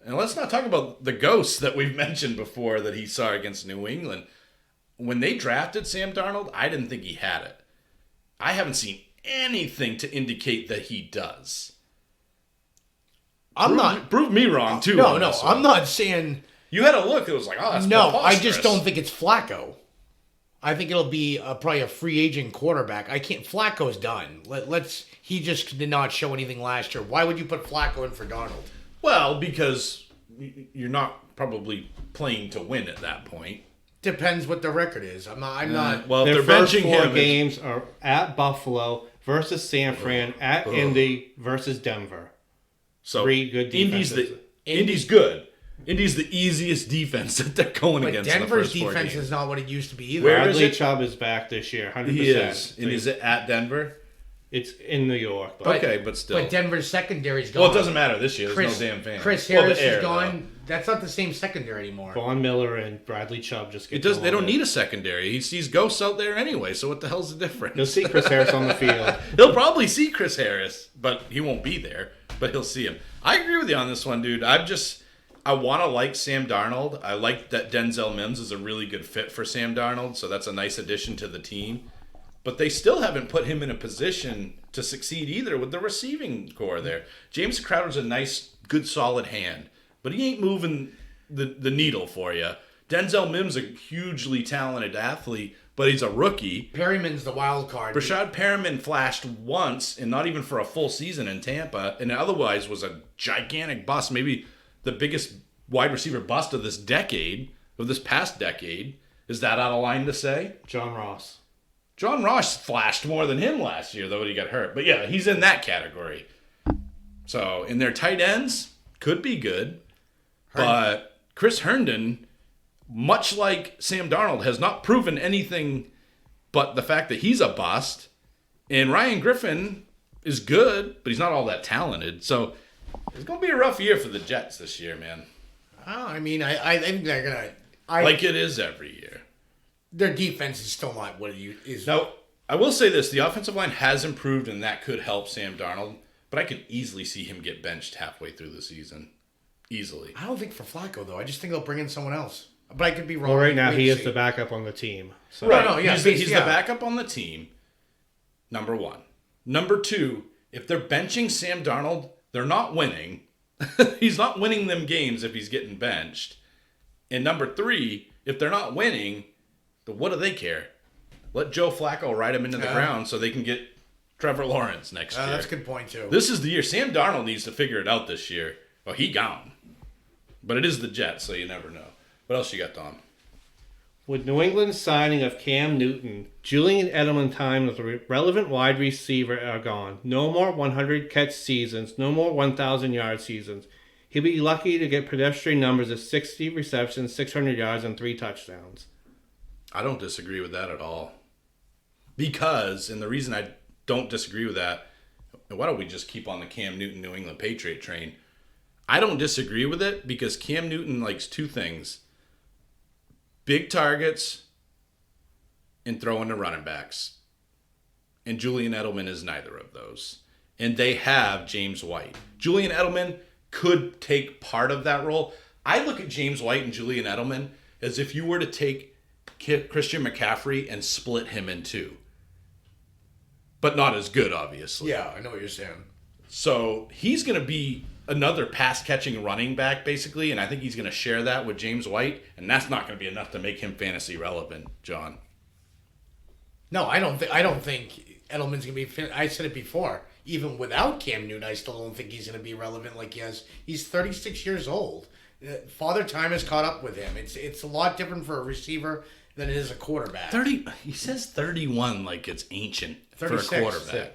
And let's not talk about the ghosts that we've mentioned before that he saw against New England. When they drafted Sam Darnold, I didn't think he had it. I haven't seen anything to indicate that he does. Prove me wrong, too. No, I'm not saying... You had a look. It was like, oh, that's No, preposterous. I just don't think it's Flacco. I think it'll be probably a free agent quarterback. Flacco's done. He just did not show anything last year. Why would you put Flacco in for Darnold? Well, because you're not probably playing to win at that point. Depends what the record is. I'm not. Well, Their if they're first benching four him. games are at Buffalo versus San Fran, at Indy versus Denver. So 3 good defenses. Indy's good. Indy's the easiest defense that they're going But against. Denver's in the first 4 defense games. is not what it used to be either. Where is Bradley it? Chubb is back this year, 100%. He is. And is it at Denver? It's in New York. But Okay, but still. But Denver's secondary's gone. Well, it doesn't matter this year. There's no damn fan. Chris Well, the Harris air, is gone. though. That's not the same secondary anymore. Von Miller and Bradley Chubb just get It does. They don't along. need a secondary. He sees ghosts out there anyway. So what the hell's the difference? You'll see Chris Harris on the field. He'll probably see Chris Harris, but he won't be there. But he'll see him. I agree with you on this one, dude. I want to like Sam Darnold. I like that Denzel Mims is a really good fit for Sam Darnold, so that's a nice addition to the team. But they still haven't put him in a position to succeed either with the receiving core there. James Crowder's a nice, good, solid hand, but he ain't moving the needle for you. Denzel Mims a hugely talented athlete, but he's a rookie. Perryman's the wild card. Rashad Perriman flashed once, and not even for a full season in Tampa, and otherwise was a gigantic bust, maybe the biggest wide receiver bust of this past decade. Is that out of line to say? John Ross. John Ross flashed more than him last year, though he got hurt. But yeah, he's in that category. So, in their tight ends, could be good. But Chris Herndon, much like Sam Darnold, has not proven anything but the fact that he's a bust. And Ryan Griffin is good, but he's not all that talented. So, it's going to be a rough year for the Jets this year, man. Oh, I mean, I think they're gonna. Like it is every year. Their defense is still not what it is. Now, I will say this. The offensive line has improved, and that could help Sam Darnold. But I could easily see him get benched halfway through the season. Easily. I don't think for Flacco, though. I just think they'll bring in someone else. But I could be wrong. Well, right now Wait he and is see. the backup on the team. So. Right. No, yeah, he's yeah. the backup on the team, number one. Number two, if they're benching Sam Darnold, they're not winning. He's not winning them games if he's getting benched. And number three, if they're not winning, then what do they care? Let Joe Flacco ride him into the ground so they can get Trevor Lawrence next year. That's a good point, too. This is the year. Sam Darnold needs to figure it out this year. Well, he gone. But it is the Jets, so you never know. What else you got, Thom? With New England's signing of Cam Newton, Julian Edelman time as a relevant wide receiver are gone. No more 100-catch seasons. No more 1,000-yard seasons. He'll be lucky to get pedestrian numbers of 60 receptions, 600 yards, and 3 touchdowns. I don't disagree with that at all. Because, and the reason I don't disagree with that, why don't we just keep on the Cam Newton New England Patriot train? I don't disagree with it because Cam Newton likes 2 things. Big targets and throwing to running backs. And Julian Edelman is neither of those. And they have James White. Julian Edelman could take part of that role. I look at James White and Julian Edelman as if you were to take Christian McCaffrey and split him in 2. But not as good, obviously. Yeah, I know what you're saying. So he's going to be another pass-catching running back, basically, and I think he's going to share that with James White, and that's not going to be enough to make him fantasy relevant, John. No, I don't think Edelman's going to be... I said it before. Even without Cam Newton, I still don't think he's going to be relevant like he has. He's 36 years old. Father Time has caught up with him. It's a lot different for a receiver than it is a quarterback. 30. He says 31 like it's ancient 36. for a quarterback.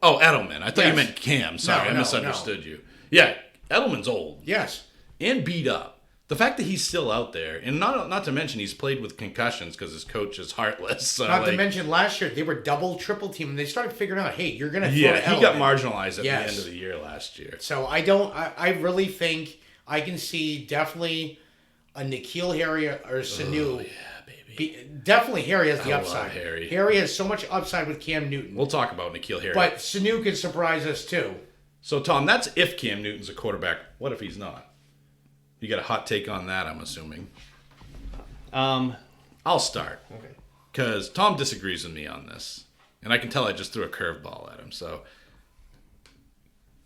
Oh, Edelman. I thought you Yes. meant Cam. Sorry, I No, misunderstood you. Yeah, Edelman's old. Yes. And beat up. The fact that he's still out there, and not to mention he's played with concussions because his coach is heartless. So Not to mention last year, they were triple team, and they started figuring out, hey, you're going to throw to he got Edelman. marginalized at the Yes. end of the year last year. So I really think I can see definitely a N'Keal Harry or Sanu. Definitely Harry has the love upside. Harry. Harry has so much upside with Cam Newton. We'll talk about N'Keal Harry. But Sanu could surprise us too. So, Tom, that's if Cam Newton's a quarterback. What if he's not? You got a hot take on that, I'm assuming. I'll start. Okay. Because Tom disagrees with me on this. And I can tell I just threw a curveball at him. So,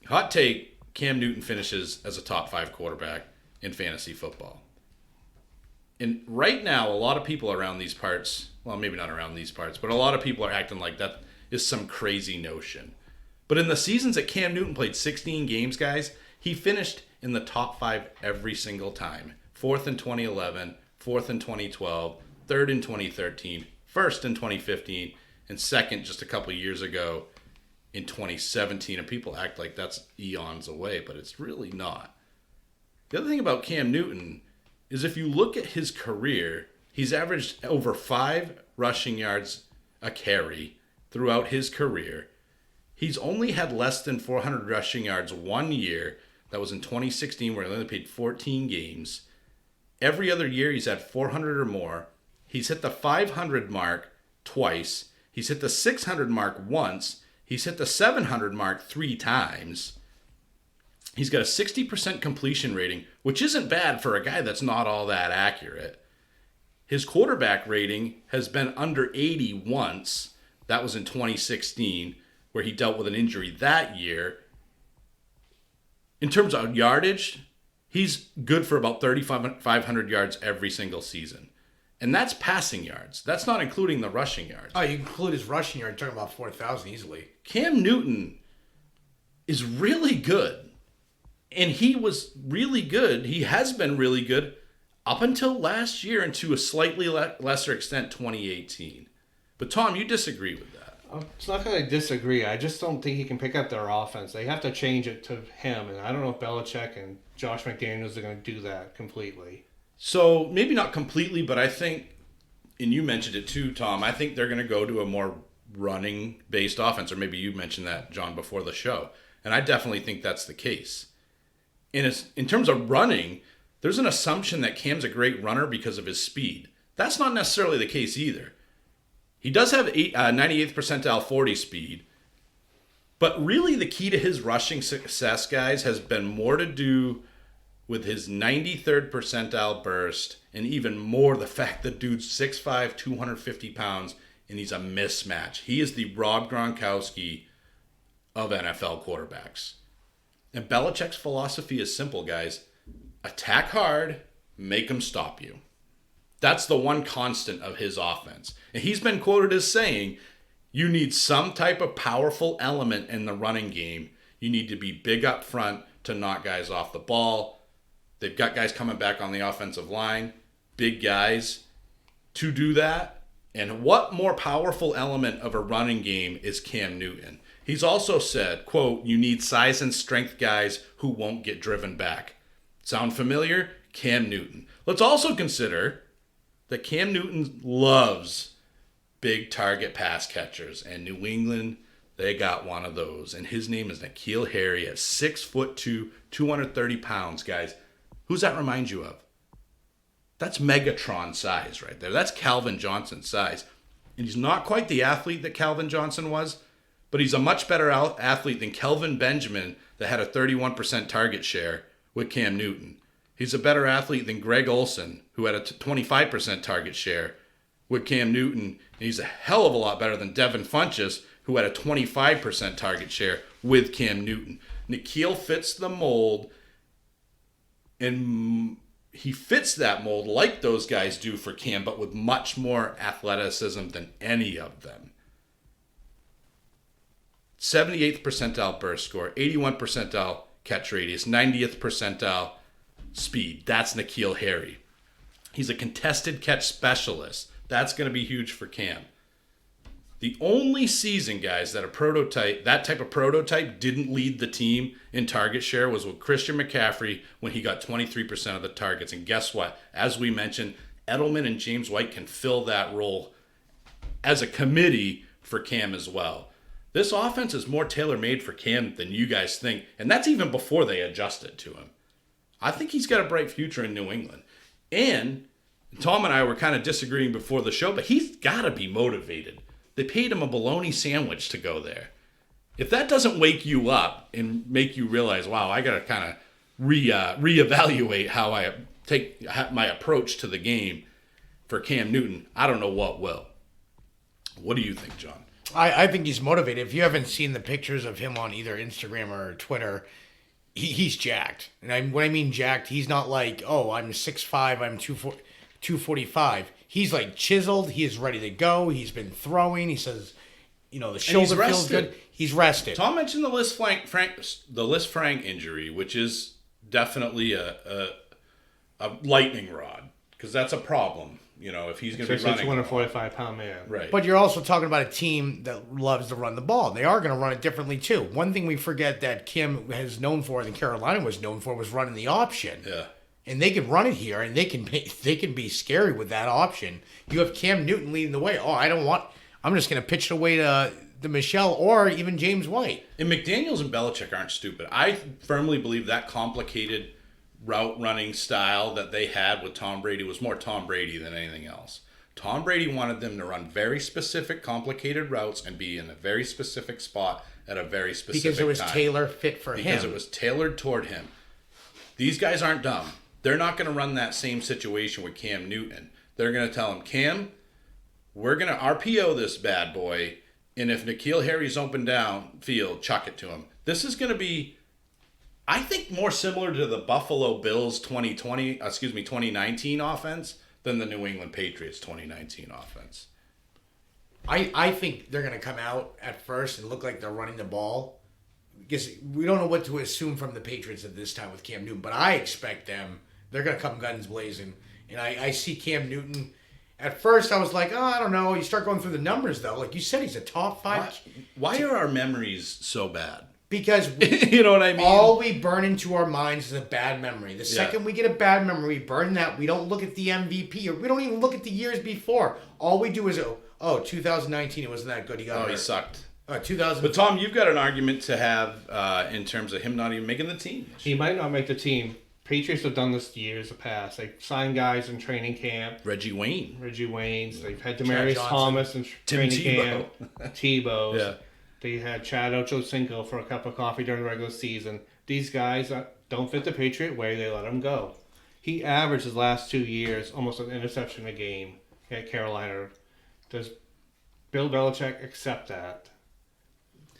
hot take, Cam Newton finishes as a top 5 quarterback in fantasy football. And right now, a lot of people around these parts, well, maybe not around these parts, but a lot of people are acting like that is some crazy notion. But in the seasons that Cam Newton played 16 games, guys, he finished in the top 5 every single time. 4th in 2011, 4th in 2012, 3rd in 2013, 1st in 2015, and 2nd just a couple years ago in 2017. And people act like that's eons away, but it's really not. The other thing about Cam Newton is if you look at his career, he's averaged over 5 rushing yards a carry throughout his career. He's only had less than 400 rushing yards one year. That was in 2016, where he only played 14 games. Every other year, he's had 400 or more. He's hit the 500 mark twice. He's hit the 600 mark once. He's hit the 700 mark 3 times. He's got a 60% completion rating, which isn't bad for a guy that's not all that accurate. His quarterback rating has been under 80 once. That was in 2016, where he dealt with an injury that year. In terms of yardage, he's good for about 3,500 yards every single season. And that's passing yards. That's not including the rushing yards. Oh, you include his rushing yard, you're talking about 4,000 easily. Cam Newton is really good. And he was really good. He has been really good up until last year and to a slightly lesser extent 2018. But Thom, you disagree with that. It's not that I disagree. I just don't think he can pick up their offense. They have to change it to him, and I don't know if Belichick and Josh McDaniels are going to do that completely. So maybe not completely, but I think, and you mentioned it too, Thom, I think they're going to go to a more running-based offense, or maybe you mentioned that, John, before the show. And I definitely think that's the case. In terms of running, there's an assumption that Cam's a great runner because of his speed. That's not necessarily the case either. He does have 98th percentile 40 speed, but really the key to his rushing success, guys, has been more to do with his 93rd percentile burst, and even more the fact that dude's 6'5", 250 pounds, and he's a mismatch. He is the Rob Gronkowski of NFL quarterbacks. And Belichick's philosophy is simple, guys. Attack hard, make them stop you. That's the one constant of his offense. And he's been quoted as saying, you need some type of powerful element in the running game. You need to be big up front to knock guys off the ball. They've got guys coming back on the offensive line, big guys to do that. And what more powerful element of a running game is Cam Newton? He's also said, quote, you need size and strength guys who won't get driven back. Sound familiar? Cam Newton. Let's also consider that Cam Newton loves big target pass catchers. And New England, they got one of those. And his name is N'Keal Harry at 6'2", 230 pounds, guys. Who's that remind you of? That's Megatron size right there. That's Calvin Johnson size. And he's not quite the athlete that Calvin Johnson was, but he's a much better athlete than Kelvin Benjamin that had a 31% target share with Cam Newton. He's a better athlete than Greg Olsen, who had a 25% target share with Cam Newton. And he's a hell of a lot better than Devin Funchess, who had a 25% target share with Cam Newton. N'Keal fits the mold, and he fits that mold like those guys do for Cam, but with much more athleticism than any of them. 78th percentile burst score, 81st percentile catch radius, 90th percentile speed. That's N'Keal Harry. He's a contested catch specialist. That's going to be huge for Cam. The only season, guys, that type of prototype didn't lead the team in target share was with Christian McCaffrey when he got 23% of the targets. And guess what? As we mentioned, Edelman and James White can fill that role as a committee for Cam as well. This offense is more tailor-made for Cam than you guys think, and that's even before they adjusted to him. I think he's got a bright future in New England. And Thom and I were kind of disagreeing before the show, but he's got to be motivated. They paid him a bologna sandwich to go there. If that doesn't wake you up and make you realize, wow, I got to kind of reevaluate how I take my approach to the game for Cam Newton, I don't know what will. What do you think, John? I think he's motivated. If you haven't seen the pictures of him on either Instagram or Twitter, he's jacked. And when I mean jacked, he's not like, oh, I'm 6'5", I'm 245. He's like chiseled. He is ready to go. He's been throwing. He says, the shoulder feels good. He's rested. Thom mentioned the Liz Frank injury, which is definitely a lightning rod, because that's a problem. If he's going to be running, a 245-pound man, right? But you're also talking about a team that loves to run the ball. They are going to run it differently too. One thing we forget that Kim has known for, and Carolina was known for, was running the option. Yeah. And they can run it here, and they can be scary with that option. You have Cam Newton leading the way. Oh, I'm just going to pitch it away to Michelle or even James White. And McDaniels and Belichick aren't stupid. I firmly believe that complicated route running style that they had with Tom Brady was more Tom Brady than anything else. Tom Brady wanted them to run very specific, complicated routes and be in a very specific spot at a very specific time. Because it was tailor fit for him. Because it was tailored toward him. These guys aren't dumb. They're not going to run that same situation with Cam Newton. They're going to tell him, Cam, we're going to RPO this bad boy, and if N'Keal Harry's open downfield, chuck it to him. This is going to be, I think, more similar to the Buffalo Bills 2019 offense than the New England Patriots 2019 offense. I think they're going to come out at first and look like they're running the ball, because we don't know what to assume from the Patriots at this time with Cam Newton, but I expect they're going to come guns blazing. And I see Cam Newton. At first, I was like, oh, I don't know. You start going through the numbers, though. Like you said, he's a top 5. Why are our memories so bad? Because you know what I mean? All we burn into our minds is a bad memory. The second we get a bad memory, we burn that. We don't look at the MVP, or we don't even look at the years before. All we do is, 2019, it wasn't that good. He sucked. 2000. But Thom, you've got an argument to have in terms of him not even making the team. He might not make the team. Patriots have done this years past. They've signed guys in training camp. Reggie Wayne's. They've had Demaryius Thomas in training camp. Tebow's. Yeah. They had Chad Ochocinco for a cup of coffee during the regular season. These guys don't fit the Patriot way. They let him go. He averaged his last 2 years almost an interception a game at Carolina. Does Bill Belichick accept that?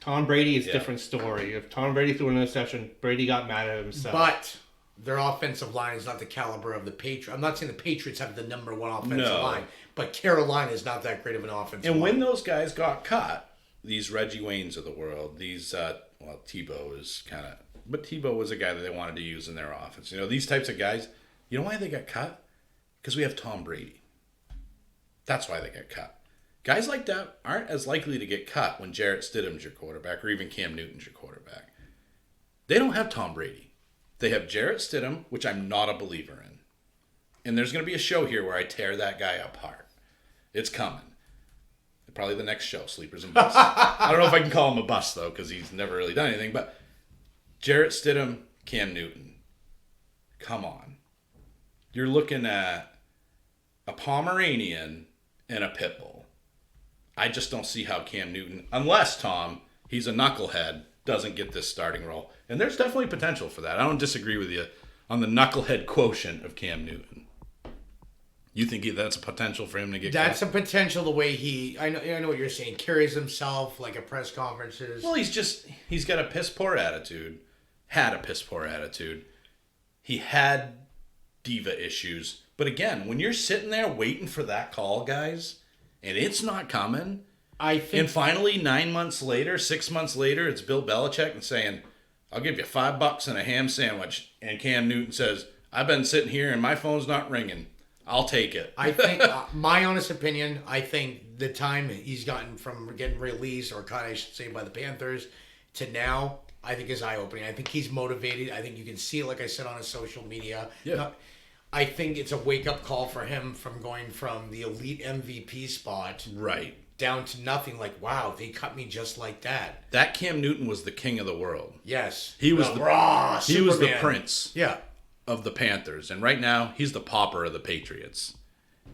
Tom Brady is a different story. If Tom Brady threw an interception, Brady got mad at himself. But their offensive line is not the caliber of the Patriots. I'm not saying the Patriots have the number one offensive line, but Carolina is not that great of an offensive line. And when those guys got cut, these Reggie Waynes of the world, these, Tebow is kind of, but Tebow was a guy that they wanted to use in their offense. These types of guys, you know why they got cut? Because we have Tom Brady. That's why they got cut. Guys like that aren't as likely to get cut when Jarrett Stidham's your quarterback or even Cam Newton's your quarterback. They don't have Tom Brady. They have Jarrett Stidham, which I'm not a believer in. And there's going to be a show here where I tear that guy apart. It's coming. Probably the next show, Sleepers and Busts. I don't know if I can call him a bust, though, because he's never really done anything. But Jarrett Stidham, Cam Newton. Come on. You're looking at a Pomeranian and a Pitbull. I just don't see how Cam Newton, unless, Thom, he's a knucklehead, doesn't get this starting role. And there's definitely potential for that. I don't disagree with you on the knucklehead quotient of Cam Newton. You think that's a potential for him to get That's cut? a potential, the way I know what you're saying, carries himself like at press conferences. Well, he's got a piss poor attitude. Had a piss poor attitude. He had diva issues. But again, when you're sitting there waiting for that call, guys, and it's not coming, and finally 9 months later, 6 months later, it's Bill Belichick and saying, I'll give you $5 and a ham sandwich. And Cam Newton says, I've been sitting here and my phone's not ringing. I'll take it. I think, my honest opinion, I think the time he's gotten from getting released or cut, I should say, by the Panthers to now, I think is eye-opening. I think he's motivated. I think you can see it, like I said, on his social media. Yeah. I think it's a wake-up call for him from going from the elite MVP spot right down to nothing. Like, wow, they cut me just like that. That Cam Newton was the king of the world. Yes. He was he was the prince. Yeah. Of the Panthers, and right now he's the pauper of the Patriots.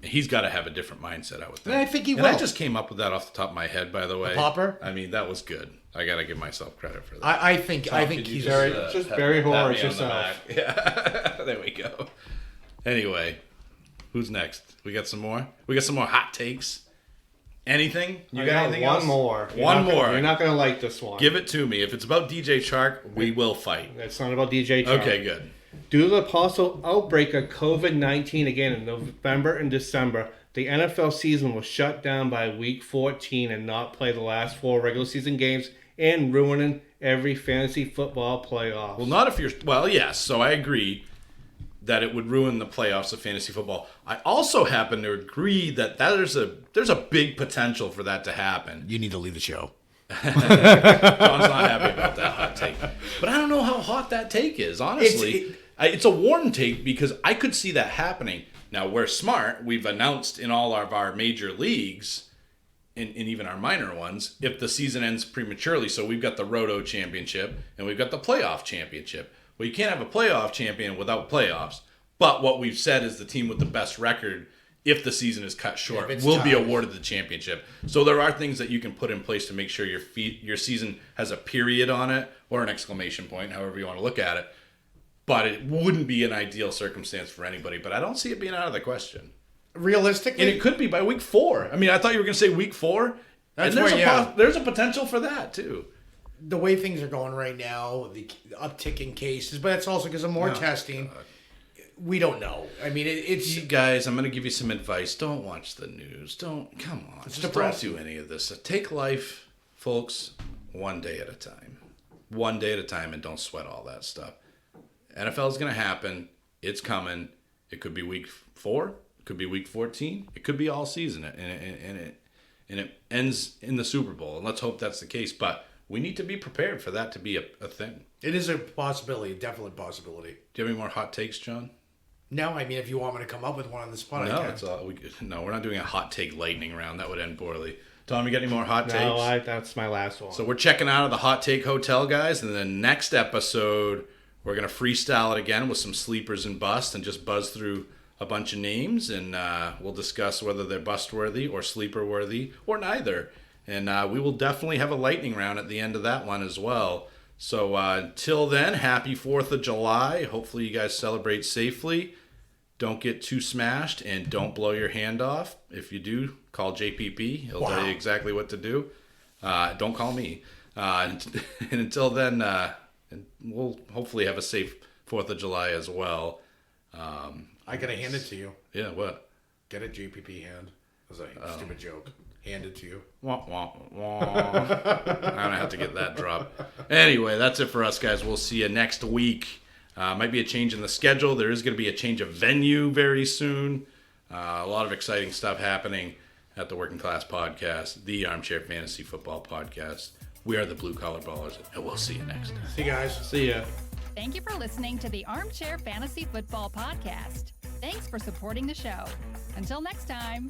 He's got to have a different mindset, I would think. And I think he will. And I just came up with that off the top of my head, by the way. The pauper? I mean, that was good. I got to give myself credit for that. I think he's just Barry Horowitz yourself. Yeah, there we go. Anyway, who's next? We got some more. We got some more hot takes. Anything? You I got got anything one else? more. One more. You're not going to like this one. Give it to me. If it's about DJ Chark, we will fight. It's not about DJ Chark. Okay, good. Due to the possible outbreak of COVID-19 again in November and December, the NFL season was shut down by week 14 and not play the last 4 regular season games and ruining every fantasy football playoff. Well, not if you're... Well, yes, so I agree that it would ruin the playoffs of fantasy football. I also happen to agree that there's a big potential for that to happen. You need to leave the show. John's not happy about that hot take. But I don't know how hot that take is, honestly. It's a warm take because I could see that happening. Now, we're smart. We've announced in all of our major leagues, and even our minor ones, if the season ends prematurely. So we've got the Roto Championship and we've got the Playoff Championship. Well, you can't have a playoff champion without playoffs. But what we've said is the team with the best record, if the season is cut short, will be awarded the championship. So there are things that you can put in place to make sure your season has a period on it or an exclamation point, however you want to look at it. But it wouldn't be an ideal circumstance for anybody. But I don't see it being out of the question. Realistically? And it could be by week 4. I mean, I thought you were going to say week 4. That's and where, there's a potential for that, too. The way things are going right now, the uptick in cases, but it's also because of more testing. God. We don't know. I mean, it's... You guys, I'm going to give you some advice. Don't watch the news. Come on. Just don't do any of this. Take life, folks, one day at a time. One day at a time, and don't sweat all that stuff. NFL is going to happen. It's coming. It could be week 4. It could be week 14. It could be all season. And it ends in the Super Bowl. And let's hope that's the case. But we need to be prepared for that to be a thing. It is a possibility. A definite possibility. Do you have any more hot takes, John? No, I mean, if you want me to come up with one on the spot, I can. No, we're not doing a hot take lightning round. That would end poorly. Tom, you got any more hot takes? No, that's my last one. So we're checking out of the Hot Take Hotel, guys. And the next episode, we're going to freestyle it again with some sleepers and busts and just buzz through a bunch of names. And we'll discuss whether they're bust-worthy or sleeper-worthy or neither. And we will definitely have a lightning round at the end of that one as well. So until then, happy 4th of July. Hopefully you guys celebrate safely. Don't get too smashed and don't blow your hand off. If you do, call JPP. He'll tell you exactly what to do. Don't call me. And until then, we'll hopefully have a safe 4th of July as well. I got to hand it to you. Yeah, what? Get a JPP hand. That was a stupid joke. Hand it to you. Wah, wah, wah. I'm going to have to get that drop. Anyway, that's it for us, guys. We'll see you next week. Might be a change in the schedule. There is going to be a change of venue very soon. A lot of exciting stuff happening at the Working Class Podcast, the Armchair Fantasy Football Podcast. We are the Blue Collar Ballers, and we'll see you next time. See you guys. See ya. Thank you for listening to the Armchair Fantasy Football Podcast. Thanks for supporting the show. Until next time.